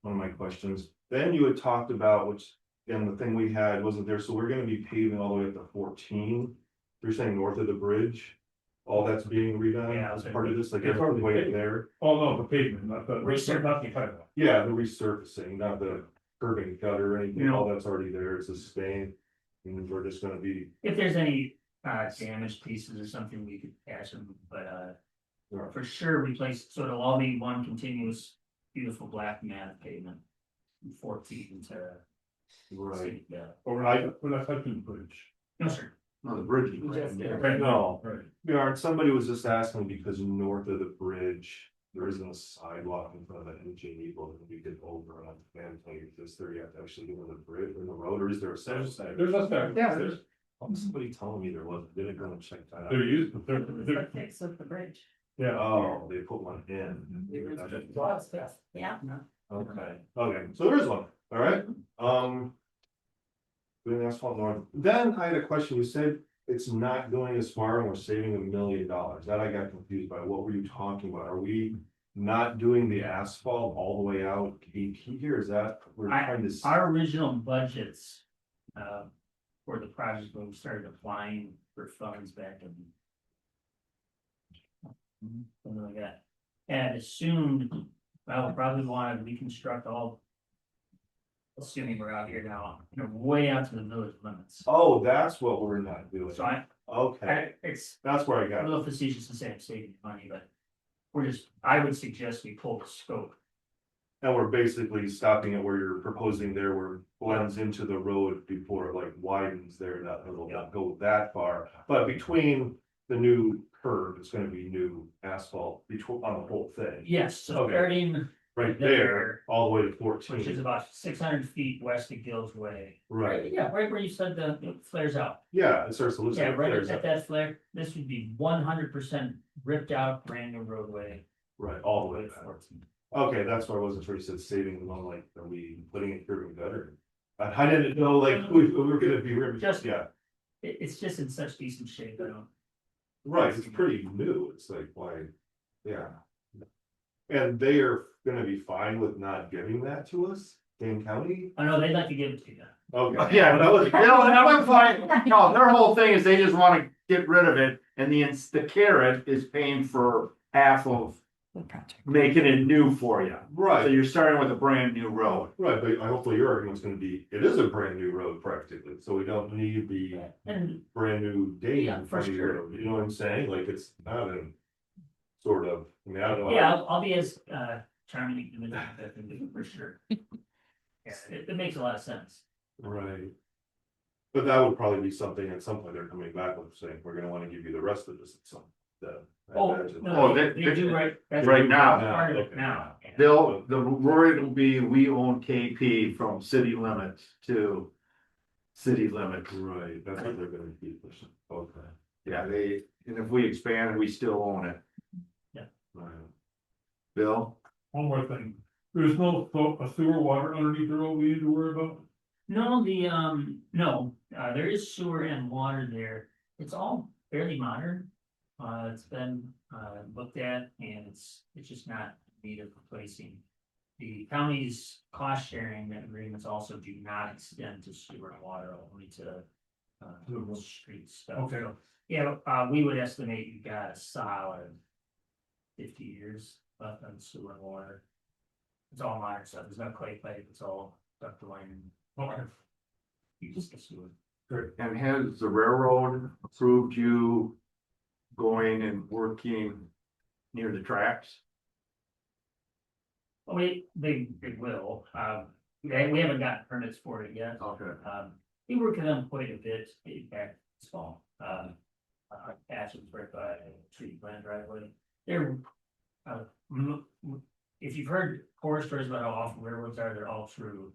One of my questions, then you had talked about, which, again, the thing we had wasn't there, so we're gonna be paving all the way up to 14. You're saying north of the bridge, all that's being redone Yeah, as part of this, like it's everything already way paved. there? Oh, no, the pavement, not the. Resurfacing. not the sidewalk. Yeah, the resurfacing, not the curbing gutter or anything, No. all that's already there, it's a stain. And we're just gonna be, If there's any damaged pieces or something, we could patch them, but Right. for sure replace, so it'll all be one continuous beautiful black mat pavement. From 14 to. right, Yeah, Or we're not touching the bridge. no, sir. No, the bridge. is Just- right. Right, no. Right. Yeah, somebody was just asking because north of the bridge, there isn't a sidewalk in front of the MJE building, you get over on Van Plain, is there, you have to actually go on the bridge or the road, or is there a separate side? There's a side. Yeah, there's- Somebody telling me there wasn't, didn't go and check that out. They're used, they're, What fix with the bridge? yeah. Oh, they put one in. Yeah. Okay, so there is one, all right, doing asphalt north, then I had a question, you said it's not going as far and we're saving $1 million, that I got confused by, what were you talking about, are we? Not doing the asphalt all the way out KP here, is that, we're trying to. Our original budgets. For the project when we started applying for funds back in. Something like that, and assumed, well, probably want to reconstruct all. Assuming we're out here now, way out to the village limits. Oh, that's what we're not doing, So okay, it's that's where I a got it, little facetious to say I'm saving money, but. I would suggest we pull the scope. and we're basically stopping it where you're proposing there, where it blends into the road before it like widens there, that it'll not go that far. But between the new curb, it's gonna be new asphalt between, on the whole thing, Yes, so Okay. starting, right there, all the way to which is 14, about 600 feet west of Gills Way. right, Yeah, right where you said it flares out. yeah, it starts to look Yeah, like right there's at that flare, this would be 100% ripped out brand new roadway. right, all the way with back. 14. Okay, that's why I wasn't sure, you said saving the one, like, are we putting it curb and gutter? I didn't know, like, we were gonna be, Just- yeah, It's just in such decent shape, I don't. right, it's pretty new, it's like, why, yeah. And they are gonna be fine with not giving that to us, Dane County? I know they'd like to give it to you. Okay. Yeah, that was. that was fine. No, their whole thing is they just wanna get rid of it, and the carrot is paying for half of The project. making it new for you. So Right, you're starting with a brand new road. right, but hopefully your argument's gonna be, it is a brand new road practically, so we don't need the And brand new date Yeah, in for front of sure. your, you know what I'm saying, like, it's not a. Sort of, I mean, I don't know. yeah, I'll be as charming as I can be for sure. Yeah, it makes a lot of sense. Right. But that would probably be something at some point they're coming back with saying, we're gonna wanna give you the rest of this at some. I Oh, imagine. no, they- they do right. that's right now. Part of it Okay. now. The word will be, we own KP from city limits to city limits. Right, that's what they're gonna keep pushing, okay. Yeah, and if we expand, we still own it. Right. Bill? One more thing, there's no a sewer water underneath the road we need to worry about? No, there is sewer and water there. It's all fairly modern. It's been looked at and it's just not in need of replacing. The county's cost sharing agreements also do not extend to sewer and water, only to street stuff. Okay. So, yeah, we would estimate you got a solid 50 years left on sewer and water. It's all modern stuff. There's no clay pipe. It's all duct line. Okay. You just get sewer. And has the railroad approved you going and working near the tracks? Oh, they will. We haven't gotten permits for it yet. Okay. We work with them quite a bit back this fall. Patches right by Tree Glen driveway. They're, if you've heard horror stories about how awful railroads are, they're all true.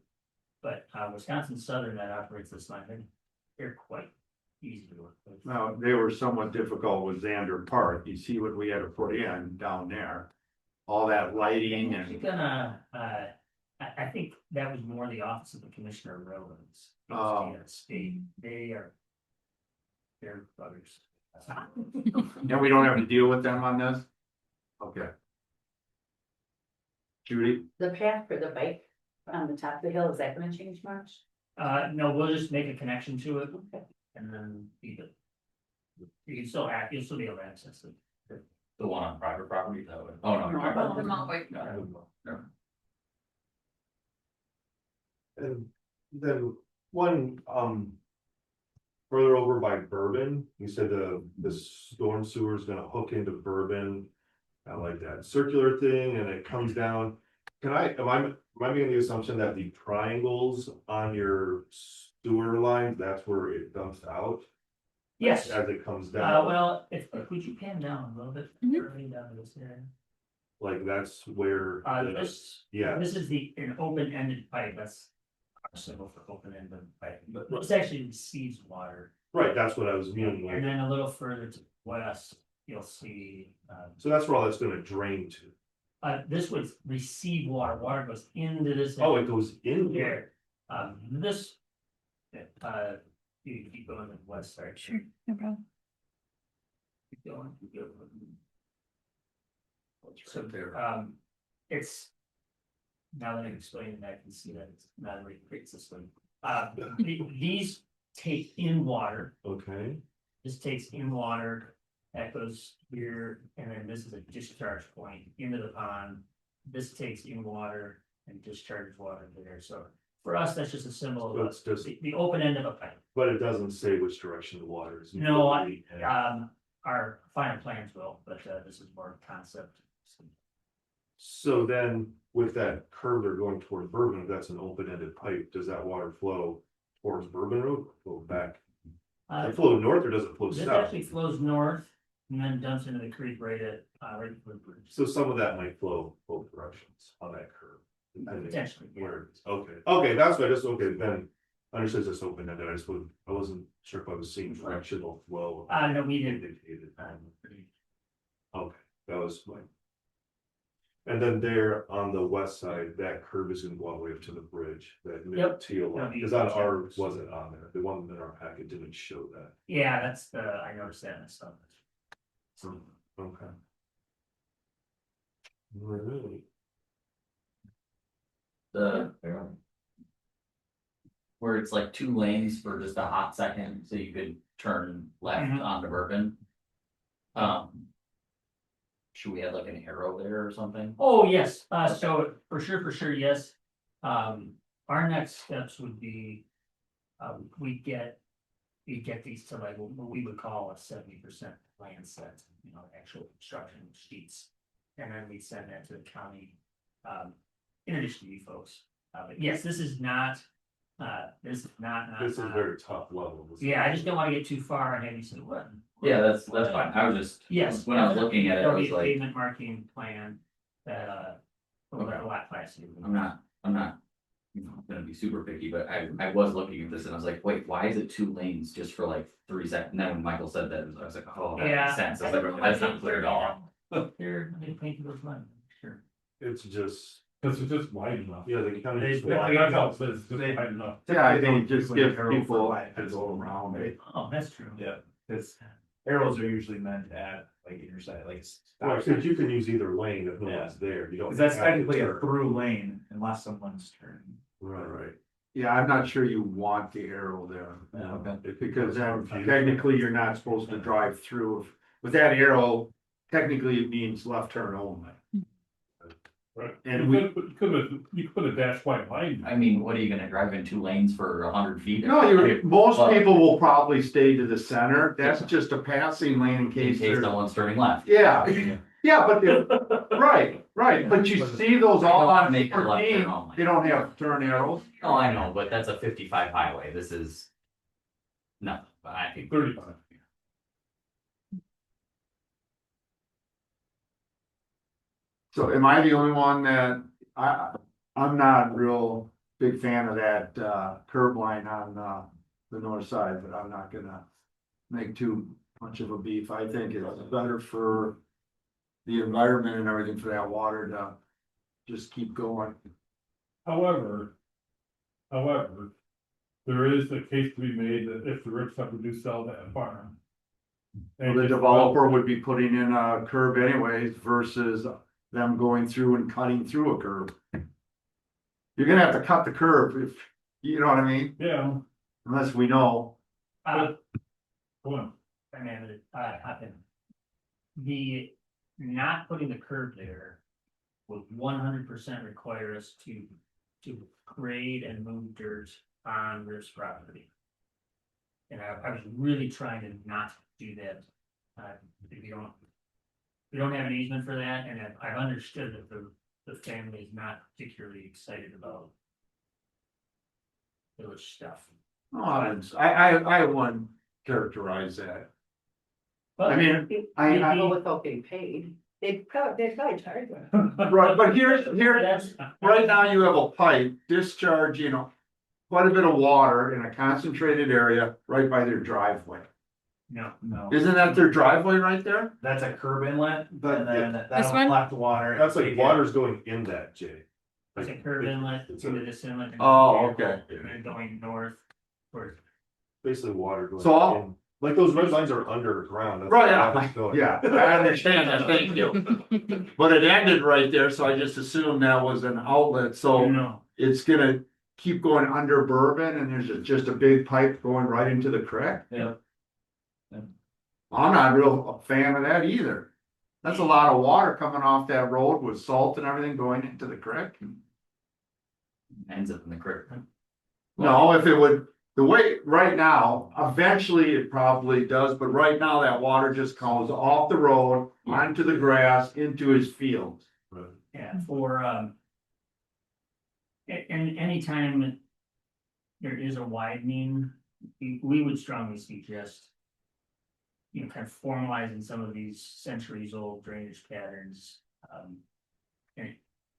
But Wisconsin Southern that operates this line, they're quite easy to work with. Now, they were somewhat difficult with Xander Park. You see what we had to put in down there. All that lighting I'm actually and, gonna, I think that was more the Office of the Commissioner of Railroads. Oh. State, they're buggers. and we don't have to deal with them on this? Okay. Judy? The path for the bike on the top of the hill, is that gonna change much? No, we'll just make a connection to it and then be the. You can still you'll still be able to access it. The one on private property, that would, oh, no. No, you're right. The Mount White. And then one, further over by Bourbon, you said the storm sewer is gonna hook into Bourbon. I like that circular thing and it comes down. Am I making the assumption that the triangles on your sewer line, that's where it dumps out? Yes, As it comes down, well, if, would you pan down a little bit? Mhm. Further down to this area? like that's where. Yeah. This is an open-ended pipe, that's our symbol for open-ended pipe, but this actually receives water. Right, that's what I was meaning, And like, then a little further to the west, you'll see, so that's where all that's gonna drain to. this would receive water, water goes into this. Oh, it goes in there. Here, you keep going to the west side. Sure, no problem. Keep going, keep going. It's right there. It's. Now that I'm explaining that, I can see that it's not a really great system. These take in water, Okay, this takes in water, that goes here, and then this is a discharge point into the pond. This takes in water and discharges water there, so for us, that's just a symbol so of it's just, the open end of a pipe. but it doesn't say which direction the water is. No, our final plans will, but this is more concept. So then with that curve they're going toward Bourbon, if that's an open-ended pipe, does that water flow towards Bourbon Road, or flow back? Does it flow north or does it flow This south? actually flows north and then dumps into the creek right at the bridge. So some of that might flow both directions on that curve. depending Potentially, yeah. Where it's, okay, that's what I just, okay, then. I understood it's open-ended, I wasn't sure if I was seeing directional flow. No, we didn't. Indicated. Okay, that was my. And then there on the west side, that curve is gonna go all the way up to the bridge, that mid Yep. teal line, That'll be because that the our channels. wasn't on there, the one in our packet didn't show that. Yeah, that's I noticed that myself. Okay. Really? Where it's like 2 lanes for just a hot second, so you could turn left Mhm. onto Bourbon. Should we have like an arrow there or something? Oh, yes, so for sure, yes. Our next steps would be, we get these to like what we would call a 70% land set, actual construction sheets. And then we send that to the county, in addition to you folks. But yes, this is not. This is not. This is very tough level. Yeah, I just don't want to get too far and have you say, what? Yeah, that's fine, I was just. Yes. When I was looking at it, I There'll be was a like, pavement marking plan that, over a lot faster. I'm not. Gonna be super picky, but I was looking at this and I was like, wait, why is it 2 lanes just for like 3 seconds? And then when Michael said that, I was like, oh, that Yeah. makes sense, I was like, that's not clear at all. They're painting those lines, sure. It's just, Cause it's just wide enough. yeah, the county. They- just- That helps, but it's just wide enough. Yeah, I think just Usually give arrow for people light. to go around it. Oh, that's true. Yeah, cause arrows are usually meant to add like intersect, like. Well, since you can use either lane if no Yeah. one's there, you don't. Cause that's have to technically a turn. through lane unless someone's turning. Right. Yeah, I'm not sure you want the arrow there. It Because then confusing. technically you're not supposed to drive through. With that arrow, technically it means left turn only. Right. And You we, could put a dash white line. I mean, what are you gonna drive in 2 lanes for 100 feet? no, most Well- people will probably stay to the center. That's just a passing lane in In case case they're. someone's turning left. Yeah, yeah, but right, but you see those all I don't on make it left turn 14, only. they don't have turn arrows. Oh, I know, but that's a 55 highway, this is. Nothing, but I think. 35. So am I the only one that, I'm not real big fan of that, curb line on, the north side, but I'm not gonna make too much of a beef. I think it's better for the environment and everything for that water to just keep going. However, there is a case to be made that if the rich ever do sell that farm. Well, the developer would be putting in a curb anyways versus them going through and cutting through a curb. You're gonna have to cut the curb if, you know what I mean? Yeah, Unless we know. go on. I mean, hop in. The not putting the curb there would 100% require us to grade and move dirt on this property. And I was really trying to not do that. We don't have an easement for that, and I've understood that the family is not particularly excited about village stuff. No, I wouldn't characterize that. But I mean, I go without getting paid. They'd probably charge them. right, but here's, that's, right now you have a pipe discharging quite a bit of water in a concentrated area right by their driveway. no, No, Isn't that their driveway right there? that's a curb inlet, But and then This that'll one? collect the water. That's like water's going in that, Jay. it's a curb inlet It's into this inlet. and Oh, okay. And then going north, or basically water going So I'll- in. Like those red lines are underground. That's Right, where yeah, water's going. yeah, I understand that, thank you. But it ended right there, so I just assumed that was an outlet, so no, it's gonna keep going under Bourbon and there's just a big pipe going right into the creek? Yeah. I'm not real a fan of that either. That's a lot of water coming off that road with salt and everything going into the creek. Ends up in the creek. No, if it would, the way, right now, eventually it probably does, but right now that water just comes off the road, onto the grass, into his fields. Right. yeah, for, and anytime there is a widening, we would strongly suggest, kind of formalizing some of these centuries-old drainage patterns. And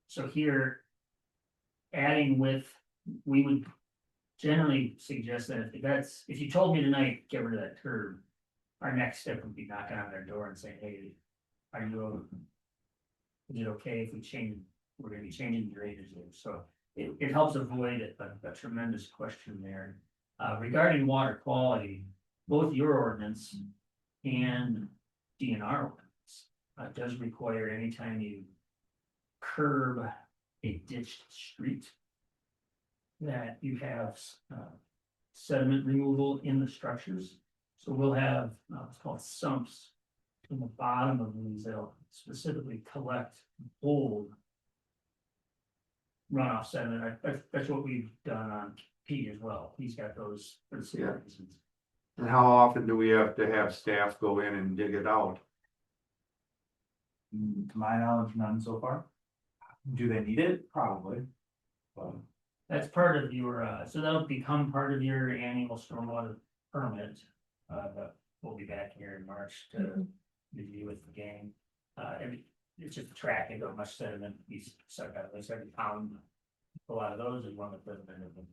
so here, adding with, we would generally suggest that if you told me tonight, get rid of that curb, our next step would be knocking on their door and saying, hey, is it okay if we're gonna be changing the drainage there, so it helps avoid a tremendous question there. Regarding water quality, both your ordinance and DNR ordinance does require anytime you curb a ditched street, that you have sediment removal in the structures. So we'll have what's called sumps in the bottom of these that'll specifically collect, hold runoff sediment. That's what we've done on Pete as well. He's got those for the same Yeah. reasons. And how often do we have to have staff go in and dig it out? To my knowledge, none so far. Do they need it? Probably. But That's part of your, so that'll become part of your annual stormwater permit. But we'll be back here in March to review with the gang. It's just tracking how much sediment we suck out, like every pound. A lot of those is one that doesn't end up in.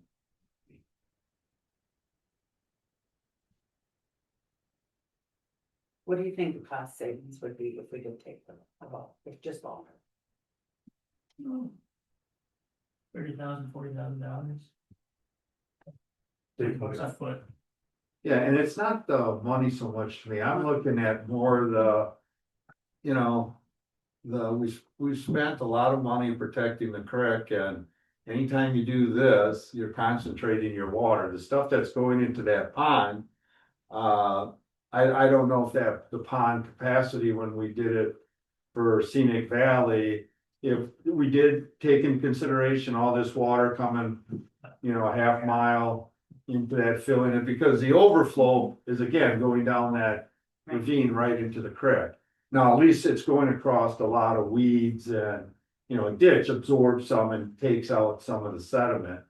What do you think the cost savings would be if we did take them about, if just longer? $30,000, $40,000. Take Bucks a foot. Yeah, and it's not the money so much to me, I'm looking at more the, we've spent a lot of money protecting the creek and. Anytime you do this, you're concentrating your water, the stuff that's going into that pond. I don't know if the pond capacity when we did it for Scenic Valley. If we did take in consideration all this water coming, a half mile into that filling it, because the overflow is again going down that ravine right into the creek. Now, at least it's going across a lot of weeds and, a ditch absorbs some and takes out some of the sediment.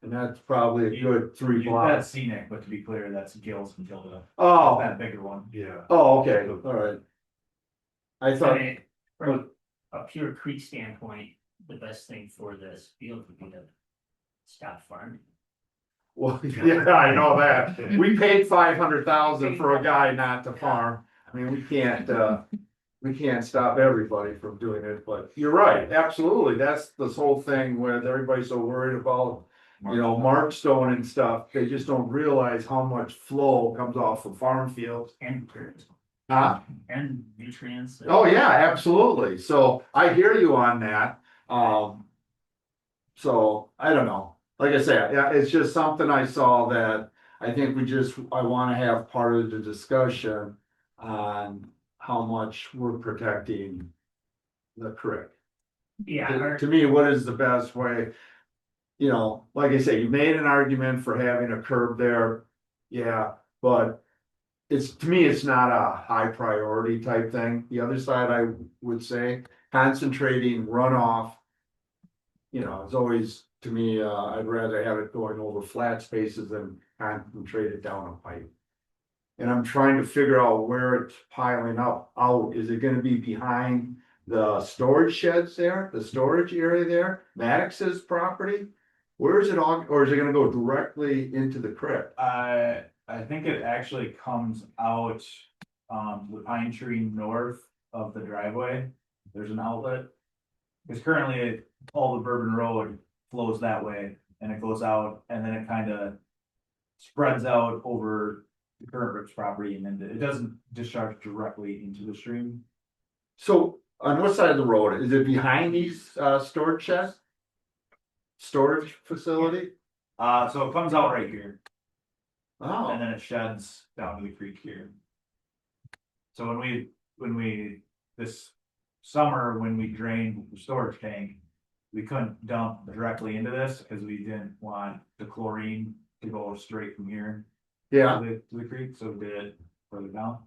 And that's probably a good 3 That's blocks. scenic, but to be clear, that's Gills and Gilda. Oh, That bigger one. Yeah. oh, okay, all right. I I thought, mean, from a pure creek standpoint, the best thing for this field would be to stop farming. Well, yeah, I know that. We paid 500,000 for a guy not to farm. I mean, we can't stop everybody from doing it, but you're right, absolutely. That's this whole thing with everybody's so worried about, you know, markstone and stuff. They just don't realize how much flow comes off of farm fields. And nutrients. Huh? And nutrients. Oh, yeah, absolutely. So I hear you on that. So I don't know. Like I said, yeah, it's just something I saw that I think I wanna have part of the discussion on how much we're protecting the creek. Yeah, To me, what is the best way? You know, like I say, you made an argument for having a curb there, yeah, but to me, it's not a high priority type thing. The other side, I would say, concentrating runoff. You know, it's always, to me, I'd rather have it going over flat spaces than concentrate it down a pipe. And I'm trying to figure out where it's piling up out. Is it gonna be behind the storage sheds there, the storage area there, Maddox's property? Where is it all, or is it gonna go directly into the creek? I think it actually comes out, the pine tree north of the driveway. There's an outlet. Because currently all the Bourbon Road flows that way and it goes out and then it kind of spreads out over the current Rick's property and then it doesn't discharge directly into the stream. So on what side of the road? Is it behind these storage sheds? Storage facility? So it comes out right here and Oh, then it sheds down to the creek here. So when we, this summer, when we drained the storage tank, we couldn't dump directly into this because we didn't want the chlorine to go straight from here yeah, to the creek, so we did it further down.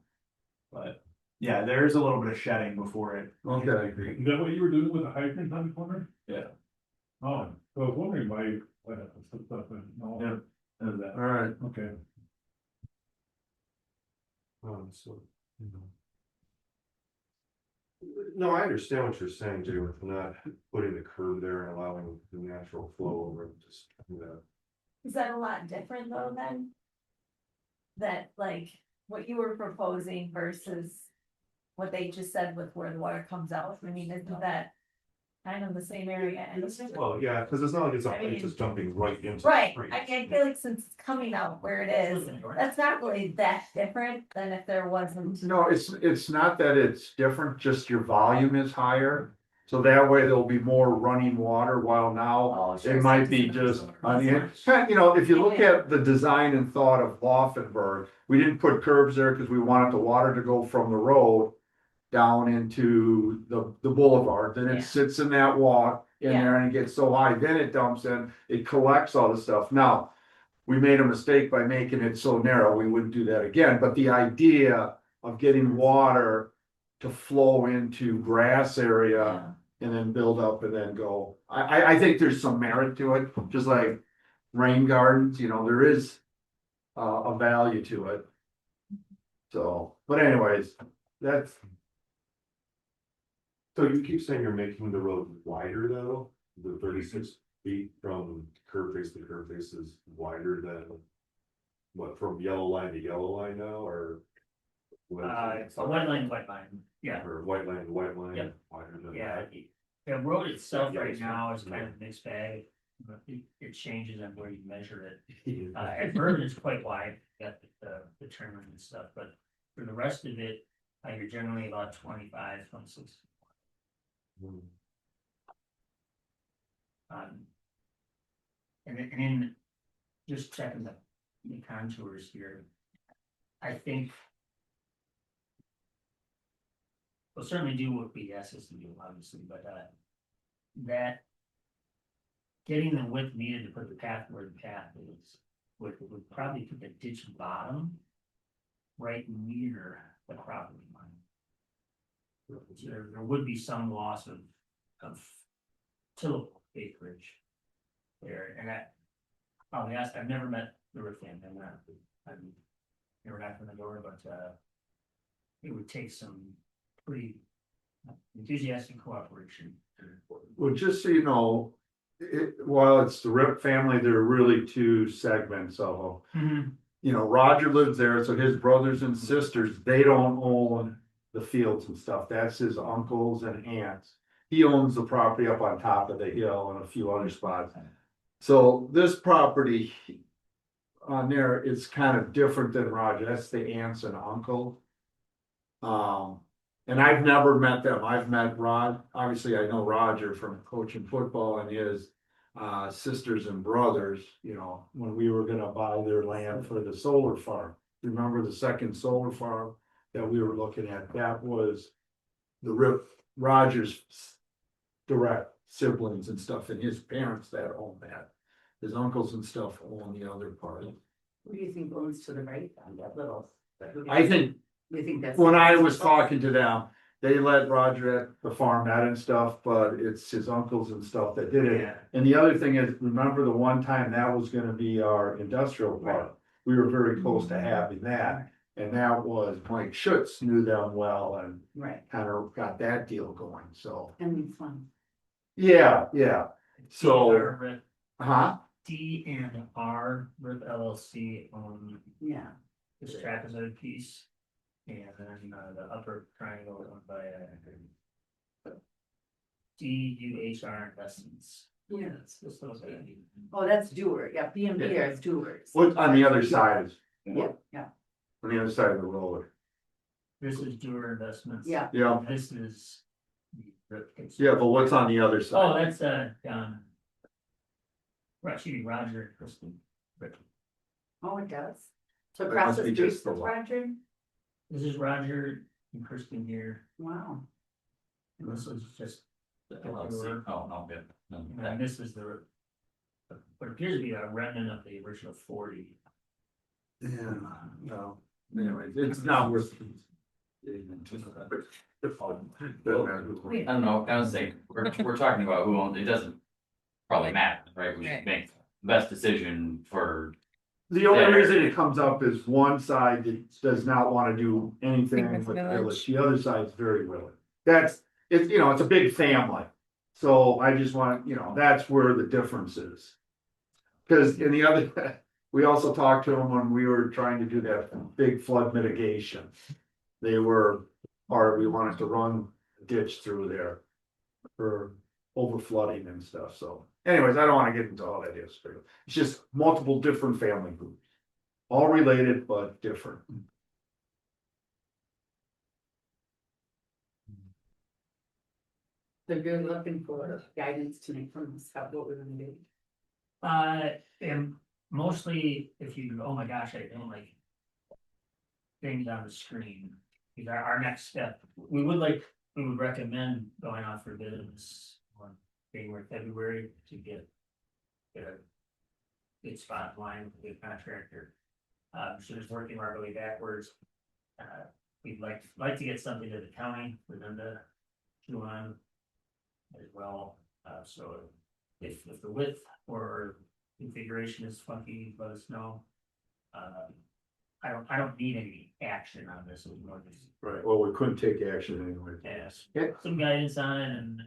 But yeah, there's a little bit of shedding before it. okay. Is that what you were doing with the hydrant on the corner? Yeah. Oh, I was wondering why, what happened, no, Yeah. There's that. All right. okay. So, you know. No, I understand what you're saying, Jay, with not putting the curb there and allowing the natural flow over it, just, you know. Is that a lot different though then? That like what you were proposing versus what they just said with where the water comes out? I mean, isn't that kind of the same area? And Well, yeah, because it's not like I mean- it's just dumping right into the right, street. I feel like since it's coming out where it is, that's not really that different than if there wasn't. No, it's not that it's different, just your volume is higher. So that way there'll be more running water, while now Oh, sure, it might be just on the, you know, if you look at the design and thought of Laufenberg, we didn't put curbs there because we wanted the water to go from the road down into the boulevard, then Yeah. it sits in that walk in there and it gets so high, then it dumps in, it collects all the stuff. Now, we made a mistake by making it so narrow, we wouldn't do that again, but the idea of getting water to flow into grass area Yeah. and then build up and then go. I think there's some merit to it, just like rain gardens, you know, there is a value to it. So, but anyways, that's, So you keep saying you're making the road wider though, the 36 feet from curb face to curb face is wider than. What, from yellow line to yellow line now, or? It's a white line, yeah, Or white line to white line, Yep. wider than yeah. that? The road itself Yeah, right it's now not- is kind of a mixed bag, but it changes on where you measure it. At Bourbon it's quite wide, got the turn and stuff, but for the rest of it, you're generally about 25, 26. Hmm. And then just checking the contours here. I think. We'll certainly do what we asked us to do, obviously, but that. Getting the width needed to put the path where the path is, would probably put the ditch bottom. Right near the property line. So there would be some loss of tillable acreage there, and I'll be honest, I've never met the roof fan, I'm never knocked on the door, but it would take some pretty enthusiastic cooperation. well, just so you know, Well, it's the Rip family, there are really two segments of them. Mhm. You know, Roger lives there, so his brothers and sisters, they don't own the fields and stuff. That's his uncles and aunts. He owns the property up on top of the hill and a few other spots. So this property on there is kind of different than Roger. That's the aunts and uncle. And I've never met them. I've met Rod. Obviously, I know Roger from coaching football and his sisters and brothers, you know, when we were gonna buy their land for the solar farm. Remember the second solar farm that we were looking at? That was the Rip Rogers direct siblings and stuff, and his parents that own that. His uncles and stuff own the other part. Who do you think owns to the right on that little? I think You think that's? when I was talking to them, they let Roger at the farm that and stuff, but it's his uncles and stuff that did it. Yeah. And the other thing is, remember the one time that was gonna be our industrial park? We were very close to having that, and that was Mike Schutz knew them well and Right, kind of got that deal going, so. and it's fun. Yeah, so, DNR huh? Rip LLC on Yeah, this trapezoid piece. And then the upper triangle owned by DUHR Investments. Yeah. This little guy. oh, that's Dewar, yeah, BMB is Dewar's. What's on the other side, Yeah, on the other side of the road? This is Dewar Investments. yeah, Yeah, This is. Rip Kitson. yeah, but what's on the other Oh, side? that's actually Roger and Kristen. Rip. oh, it does. So That across must the be street just the from lot. Roger, This is Roger and Kristen here, wow, and this is just. The LLC. Oh, no, good. No, And this is the. What appears to be a remnant of the original 40. Yeah, no, anyways, it's not worth. getting into that. I don't know, I was saying, we're talking about who owns, it doesn't probably matter, right? We should make the best decision for, The only Yeah. reason it comes up is one side that does not wanna do anything With with the village. village, the other side's very willing. It's a big family, so I just want, that's where the difference is. Cause in the other, we also talked to them when we were trying to do that big flood mitigation. They were, we wanted to run a ditch through there for over flooding and stuff, so. Anyways, I don't wanna get into all that history. It's just multiple different family groups. All related, but different. so you're looking for guidance tonight from us, about what we're gonna do. And mostly if you, oh my gosh, I don't like. Things on the screen, is our next step, we would recommend going out for business on January, February to get. Get a good spot line with a good contractor. So just working our way backwards. We'd like to get something to the county for them to chew on. As well, so if the width or configuration is funky, let us know. I don't need any action on this, it was more just Right, well, we couldn't take action anyway. ask Yeah. some guidance on it and,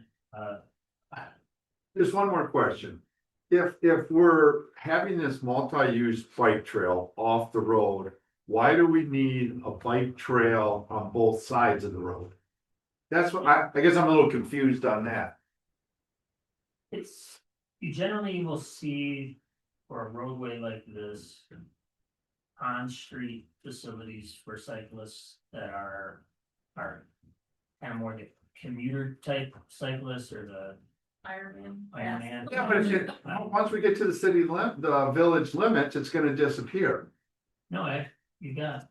Just one more question. If we're having this multi-use bike trail off the road, why do we need a bike trail on both sides of the road? That's what, I guess I'm a little confused on that. you generally will see for a roadway like this. On-street facilities for cyclists that are kind of more the commuter type cyclists or the Ironman. Ironman. Yeah, but once we get to the the village limits, it's gonna disappear. No, you got.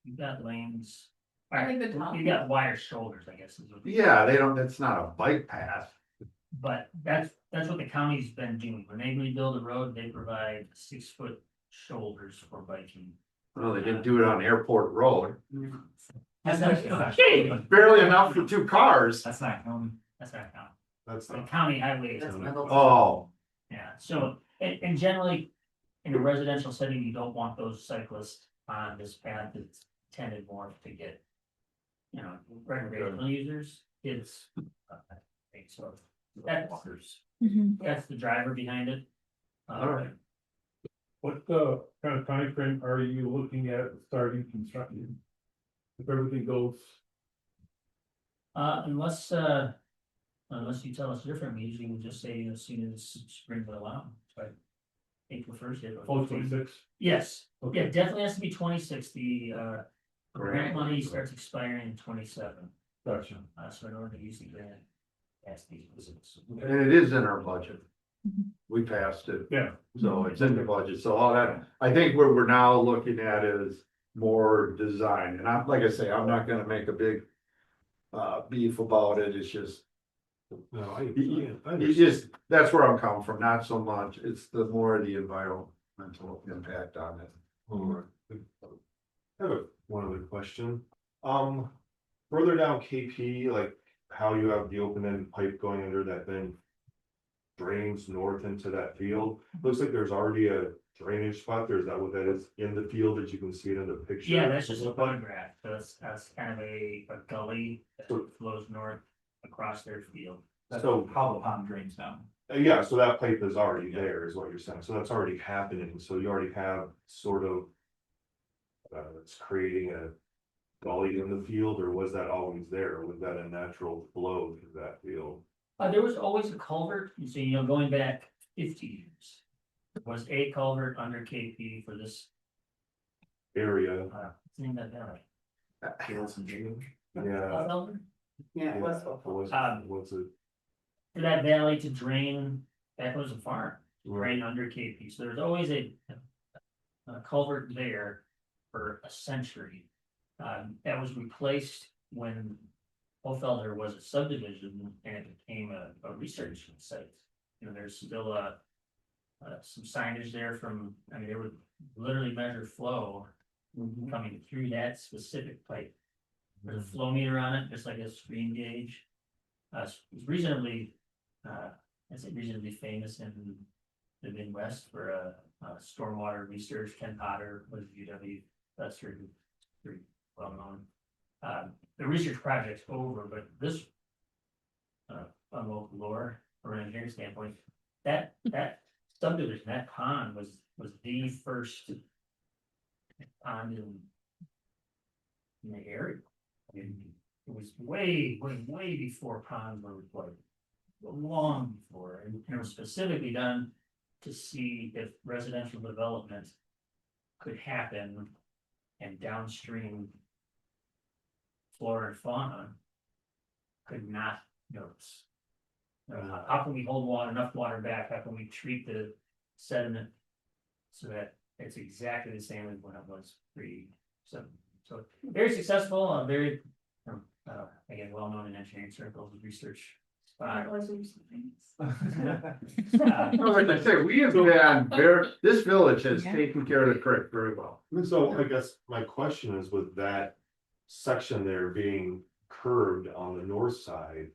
You got lanes. I think the top- You got wider shoulders, I guess. Is what Yeah, that's not a bike path. But that's what the county's been doing. When they rebuild a road, they provide 6-foot shoulders for biking. Well, they didn't do it on Airport Road. That's not, Barely enough for two cars. That's not county. that's not county. That's The not. county highway. That's Middleton. Oh, Yeah, so, and generally, in a residential setting, you don't want those cyclists on this path that's tended more to get. Recreational users, kids, I think so. That's, Mhm. that's the driver behind it. Alright. What kind of timeframe are you looking at starting construction? If everything goes, Unless, unless you tell us different, we usually would just say as soon as spring will allow, but April 1st. oh, 26? Yes, Okay. yeah, definitely has to be 26. The grant money starts expiring in 27. Gotcha. So in order to use the grant, that's the. And it is in our budget. Mhm. We passed it. Yeah. So it's in the budget, so all that, I think what we're now looking at is more design, and I'm, like I say, I'm not gonna make a big. Beef about it, it's just, No, I you understand. just, that's where I'm coming from, not so much, it's the more the environmental impact on it. I have one other question. Further down KP, like how you have the open-end pipe going under that then drains north into that field. Looks like there's already a drainage spot there. Is that what that is in the field that you can see it in the picture? Yeah, that's just a photograph, so that's kind of a gully that flows north across their field. That's So- how the pond drains down. Yeah, so that pipe is already there, is what you're saying. So that's already happening. So you already have sort of. It's creating a gully in the field, or was that always there? Was that a natural flow through that field? There was always a culvert, you see, going back 50 years. There was a culvert under KP for this, Area, what's the name of that valley? yeah. Culvert? Yeah, it was. What's it? For that valley to drain, that was a farm, right under KP, so there's always a culvert there for a century. That was replaced when Hofelder was a subdivision and it became a research site. There's still some signage there from, I mean, they would literally measure flow coming through that specific pipe. There's a flow meter on it, just like a stream gauge. It's reasonably, I'd say reasonably famous in the Midwest for stormwater research. Ken Potter was UW, that's pretty well known. The research project's over, but this, on local lore, from an engineering standpoint, that subdivision, that pond was the first pond in the area. I mean, it was way before ponds were required. Long before, and it was specifically done to see if residential development could happen and downstream flora and fauna could not notice. How can we hold enough water back? How can we treat the sediment so that it's exactly the same as when it was so very successful, very again well-known in engineering circles, research spot. Like I say, we have been this village has Yeah. taken care of the creek very well. And so I guess my question is, with that section there being curved on the north side.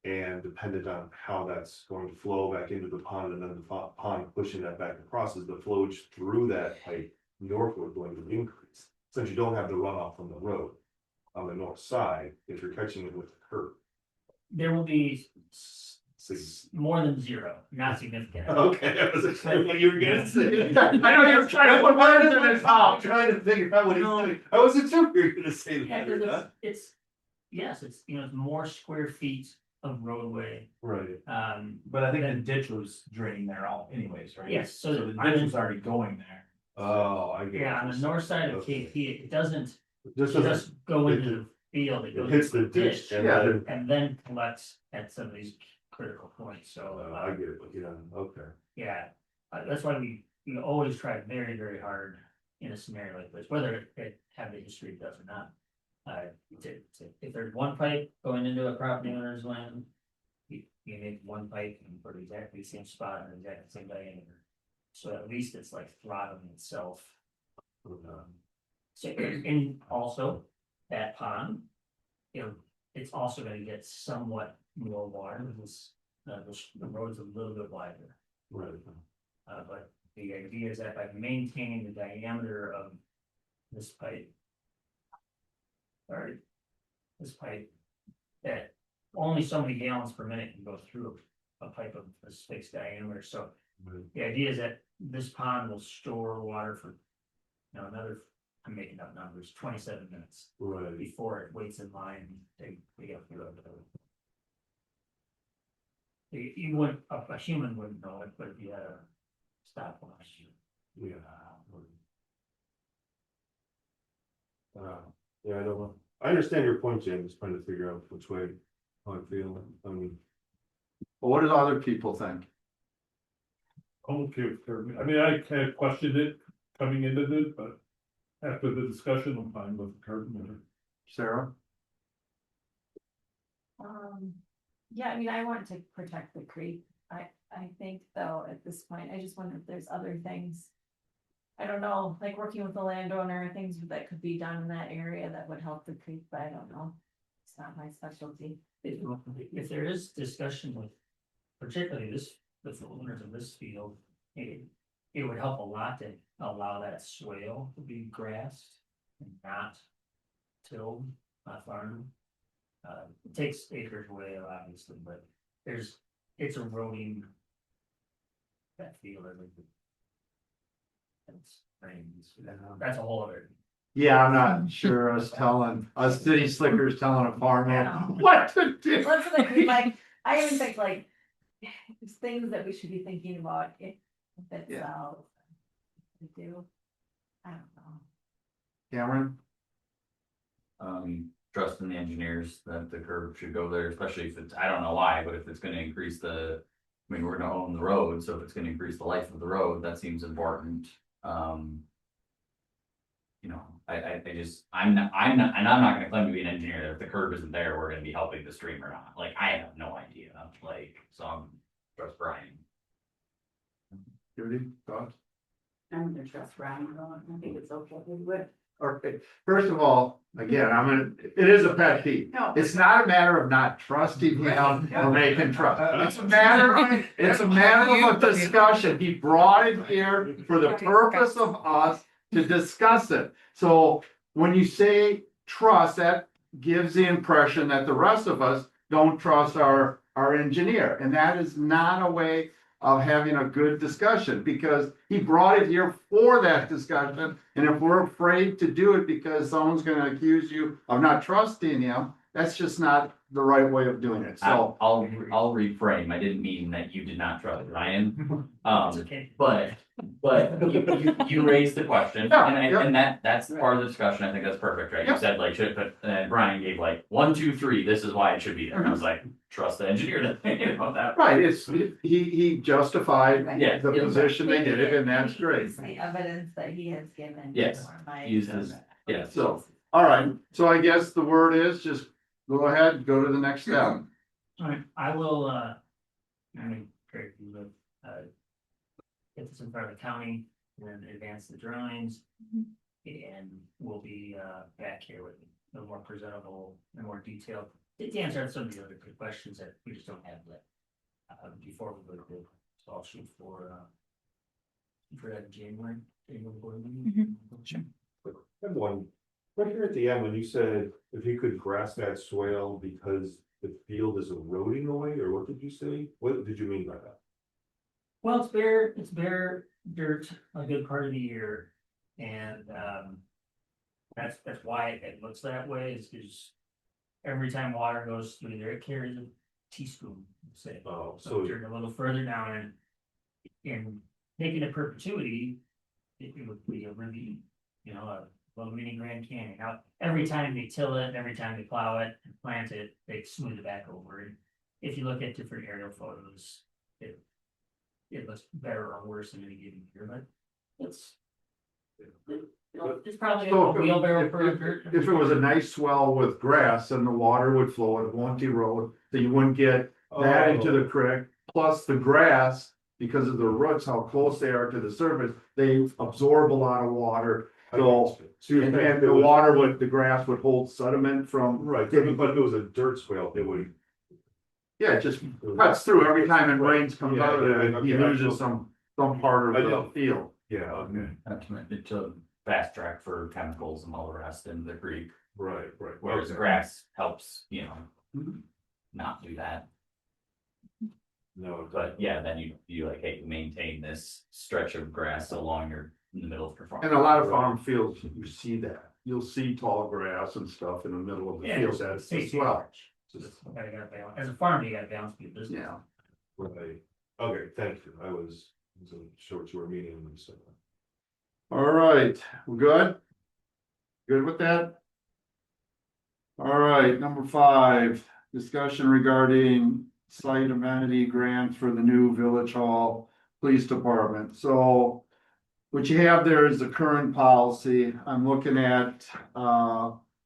And dependent on how that's going to flow back into the pond and then the pond pushing that back across, is the flowage through that pipe northward going to increase? Since you don't have the runoff from the road on the north side, if you're catching it with the curb. There will be See. more than zero, not significant. Okay, I was excited what you were gonna say. I know you're trying to put words in his I'm mouth. trying to figure out what he's saying. I wasn't sure you were gonna say Yeah, that or 'cause not. it's yes, it's it's more square feet of roadway. Right. But I think the ditch was draining there all anyways, right? Yes, so So the on ditch the- was already going there. Oh, I get it. Yeah, on the north side of Okay. KP, it doesn't Just as just go it- into the field, it it goes hits into the ditch. and Yeah, then- and then collects at some of these critical points, so. I get it, yeah, okay. Yeah, that's why we always try very, very hard in a scenario like this, whether it have the history it does or not. If there's one pipe going into a property owner's land, you make one pipe and put exactly the same spot and exactly the same diameter. So at least it's like throttling itself. So, and also that pond, it's also gonna get somewhat more water because the road's a little bit wider. Right. But the idea is that by maintaining the diameter of this pipe. Or this pipe, that only so many gallons per minute can go through a pipe of a 6 diameter, so. The idea is that this pond will store water for, another, I'm making up numbers, 27 minutes Right. before it waits in line. They get through it. You wouldn't, a human wouldn't know it, but if you had a stopwatch. Yeah. Yeah, I don't know. I understand your point, Jim, just trying to figure out which way how I feel. I mean, But what do other people think? Okay, I mean, I kind of questioned it coming into this, but after the discussion, I'm fine with the current measure. Sarah? Yeah, I mean, I want to protect the creek. I think though, at this point, I just wonder if there's other things. I don't know, like working with the landowner, things that could be done in that area that would help the creek, but I don't know. It's not my specialty. If there is discussion with, particularly with the owners of this field, it would help a lot to allow that swale to be grassed and not tilled, not farmed. It takes acres away, obviously, but it's eroding that field. That's a whole other. Yeah, I'm not sure us city slickers telling a farmer what to do. Let's like, I even think like, there's things that we should be thinking about if it's, to do. I don't know. Cameron? Trust in the engineers that the curb should go there, especially if it's, I don't know why, but if it's gonna increase I mean, we're gonna own the road, so if it's gonna increase the life of the road, that seems important. I'm not, and I'm not gonna claim to be an engineer, that if the curb isn't there, we're gonna be helping the stream or not, like, I have no idea, so I'm trust Brian. Judy, thoughts? I'm gonna trust Ryan, I think it's okay, we would. Okay, first of all, again, it is a pet peeve. No. It's not a matter of not trusting him or making trust. It's a matter of a discussion. He brought it here for the purpose of us to discuss it. So when you say trust, that gives the impression that the rest of us don't trust our engineer. And that is not a way of having a good discussion, because he brought it here for that discussion. And if we're afraid to do it because someone's gonna accuse you of not trusting him, that's just not the right way of doing it. So, I'll reframe, I didn't mean that you did not trust Ryan. It's okay. But you raised the question, and that's part of the discussion, I think that's perfect, right? You Yeah. said like, Brian gave like 1, 2, 3, this is why it should be there, and I was like, trust the engineer to think about that. right, he justified Yeah. the position they did it, and that's great. It's the evidence that he has given. Yes, for my- uses- yeah. So, all right, so I guess the word is just go ahead, go to the next step. Alright, I will, Craig, you would, get this in front of the county and then advance the drawings. And we'll be, back here with a more presentable and more detailed, to answer some of the other good questions that we just don't have yet. Before we go to, so I'll shoot for that January board meeting. Sure. I have one, right here at the end, when you said if you could grass that swale because the field is eroding away, or what did you say? What did you mean by that? Well, it's bare dirt a good part of the year, and that's why it looks that way, is because every time water goes through there, it carries a teaspoon, say. Oh, So so, turn a little further down, and in making it perpetuity, it would be a really, a little mini Grand Canyon. Now, every time they till it, every time they plow it and plant it, they smooth it back over. And if you look at different aerial photos, it looks better or worse than any given year, but it's probably So a wheelbarrow for a dirt. if it was a nice swell with grass, then the water would flow, it won't erode, so you wouldn't get that into the creek. Plus the grass, because of the roots, how close they are to the surface, they absorb a lot of water. So, and the grass would hold sediment from. Right, but if it was a dirt swale, it would. Yeah, it just cuts through every time it rains comes out of it, Yeah, he yeah, loses some part of the field. Yeah, okay, To fast track for chemicals and all the rest in the creek, right. whereas Okay. grass helps, not do that. No, But yeah, then you like, hey, maintain this stretch of grass along in the middle of your farm. And a lot of farm fields, you see that. You'll see tall grass and stuff in the middle of the Yeah, field. it's That's safety as well. Just gotta balance. As a farmer, you gotta balance your business. Yeah. right. Okay, thank you. I was short to our meeting, so. All right, we're good? Good with that? All right, number 5, discussion regarding site amenity grants for the new Village Hall Police Department. So what you have there is the current policy. I'm looking at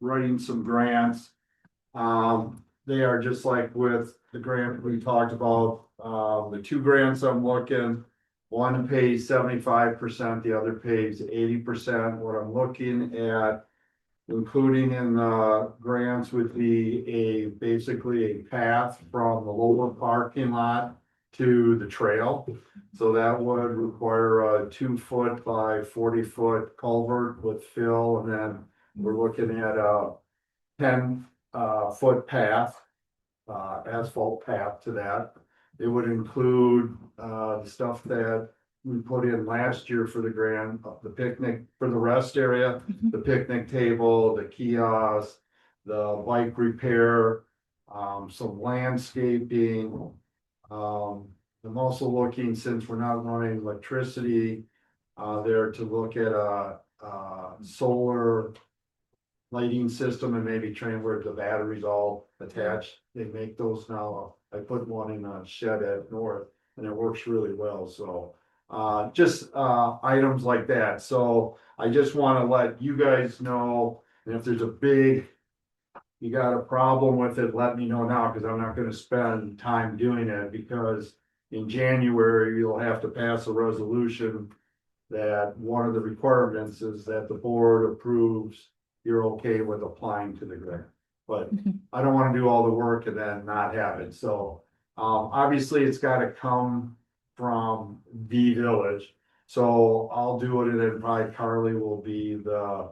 writing some grants. They are just like with the grant we talked about, the 2 grants I'm looking. One pays 75%, the other pays 80%. What I'm looking at, including in the grants, would be basically a path from the lower parking lot to the trail. So that would require a 2-foot by 40-foot culvert with fill, and then we're looking at a 10-foot path, asphalt path to that. It would include the stuff that we put in last year for the grant, the picnic for the rest area, the picnic table, the kiosk, the bike repair, some landscaping. I'm also looking, since we're not running electricity there, to look at a solar lighting system and maybe train where the batteries all attached. They make those now. I put one in a shed at North and it works really well. So just items like that. So I just want to let you guys know, and if there's you got a problem with it, let me know now, because I'm not going to spend time doing it, because in January, you'll have to pass a resolution that one of the requirements is that the board approves you're okay with applying to the grant. But I don't want to do all the work and then not have it. So obviously it's got to come from the village. So I'll do it, and then probably Carly will be the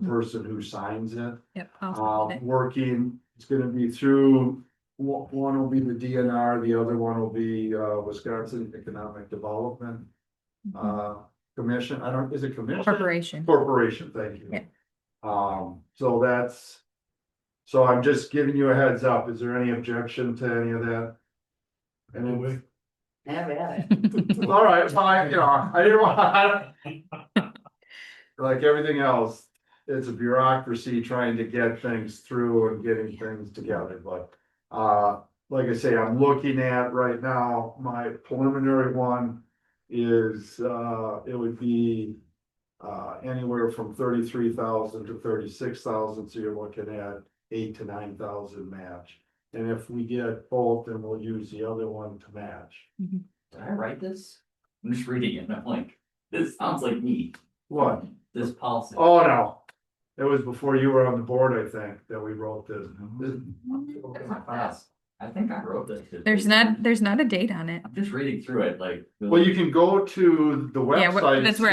person who signs it. Yep. I'll submit it. Working, it's gonna be through, one will be the DNR, the other one will be Wisconsin Economic Development Commission. Is it commission? Corporation. Corporation, thank you. Yeah. So I'm just giving you a heads up. Is there any objection to any of that? Anyway, Have at it. all right, fine, I didn't want. Like everything else, it's a bureaucracy trying to get things through and getting things together, but. Like I say, I'm looking at right now, my preliminary one is, it would be. Anywhere from 33,000 to 36,000, so you're looking at 8,000 to 9,000 match. And if we get both, then we'll use the other one to match. Did I write this? I'm just reading it and I'm like, this sounds like me, What? this policy. Oh, no. It was before you were on the board, I think, that we wrote this. That's not fast. I think I wrote this. There's not a date on it. I'm just reading through it, like. Well, you can go to the Yeah, website. that's where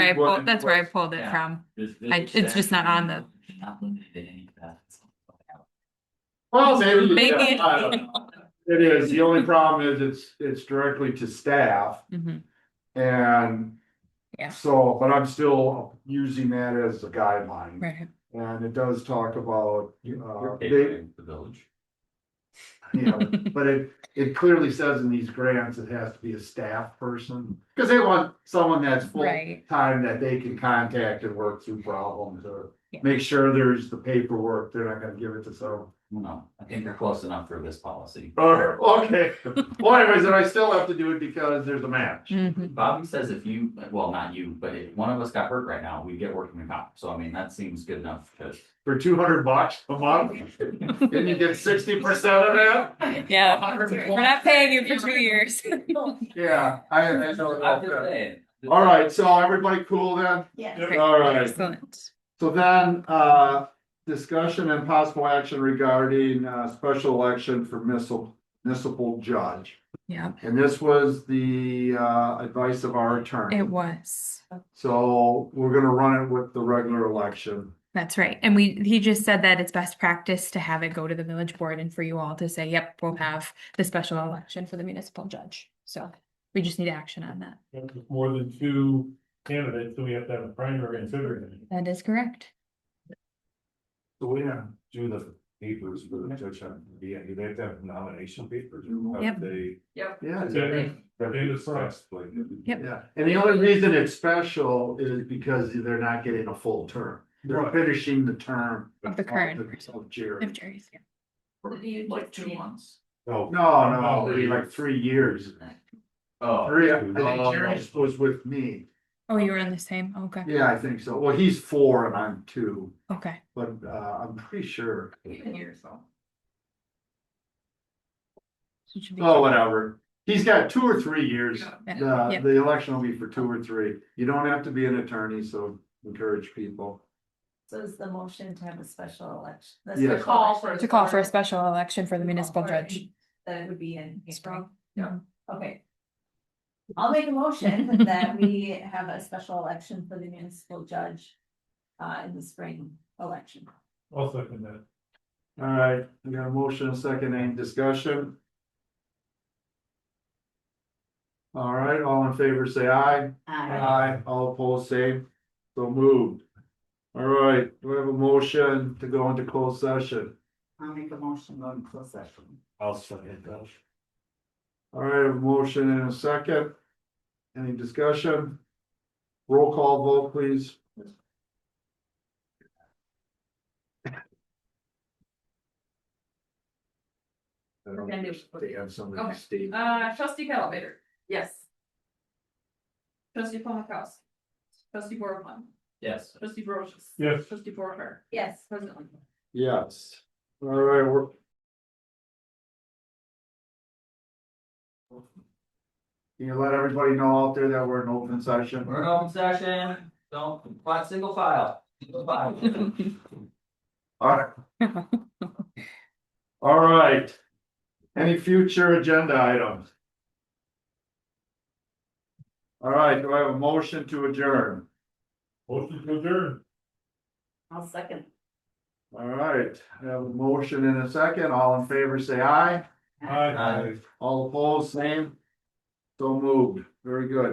I pulled it Yeah. from. This It's just not on the. Not limited to any facets. Well, maybe. Maybe. Yeah, I don't know. It is. The only problem is it's directly to staff. Mhm. And. Yeah. So, but I'm still using that as a guideline. Right. And it does talk about, You're they, catering the village. but it clearly says in these grants, it has to be a staff person. Cause they want someone that's full Right. time that they can contact and work through problems, or Yeah. make sure there's the paperwork. They're not gonna give it to some. No, I think they're close enough for this policy. Okay, well anyways, then I still have to do it because there's a match. Mhm. Bobby says if you, well, not you, but if one of us got hurt right now, we get working comp. So I mean, that seems good enough to. For $200 a month, then you get 60% of that? Yeah, we're not paying you for 2 years. Yeah, I know I'm about just that. saying. All right, so everybody cool then? Yeah. All right. Excellent. So then, discussion and possible action regarding, special election for municipal judge. Yeah, And this was the, advice of our attorney. it was. So we're gonna run it with the regular election. That's right. And he just said that it's best practice to have it go to the village board and for you all to say, yep, we'll have the special election for the municipal judge. So we just need action on that. If there's more than two candidates, so we have to have a primary and secondary. That is correct. So we have to do the papers for the judge, do they have to have nomination papers? Or how Yep. do they? Yep. Yeah, Okay. That They is decide. fast, like. Yep. yeah. And the only reason it's special is because they're not getting a full term. They're Right. finishing the term. Of the current Of Jerry. Of Jerry's, yeah. Did you Like just 2 mean- months. No, No, it'd be like 3 years. Oh. Three, I think Jerry was with me. Oh, you were in the same, okay, Yeah, I think so. Well, he's 4 and I'm 2, okay. but I'm pretty sure. Even here, so. So it should be- Oh, whatever. He's got 2 or 3 years. Yeah, The, yep. the election will be for 2 or 3. You don't have to be an attorney, so encourage people. So is the motion to have a special election? the Yeah. special Call election for- To call for a special election for the municipal judge. That it would be in spring. Yeah. Okay. I'll make a motion that we have a special election for the municipal judge. In the spring election. I'll second that. All right, we got a motion, a second, any discussion? All right, all in favor, say aye. Aye. All opposed, same. So moved. All right, do we have a motion to go into closed session? I'll make a motion on closed session. I'll second that. All right, a motion and a second. Any discussion? Roll call vote, please. I don't Can do. think they have somebody Okay. state. Trustee Calvater, Yes. trustee Paul Mikowski, trustee Borman, Yes. trustee Brochus. Yes. Trustee Porter, Yes. president Lincoln. Yes. All right, we're. Can you let everybody know out there that we're in open session? We're in open session, don't, find single file. Single file. All right. All right. Any future agenda items? All right, do I have a motion to adjourn? Motion to adjourn. I'll second. All right, I have a motion and a second. All in favor, say aye. Aye. All opposed, same. So moved. Very good.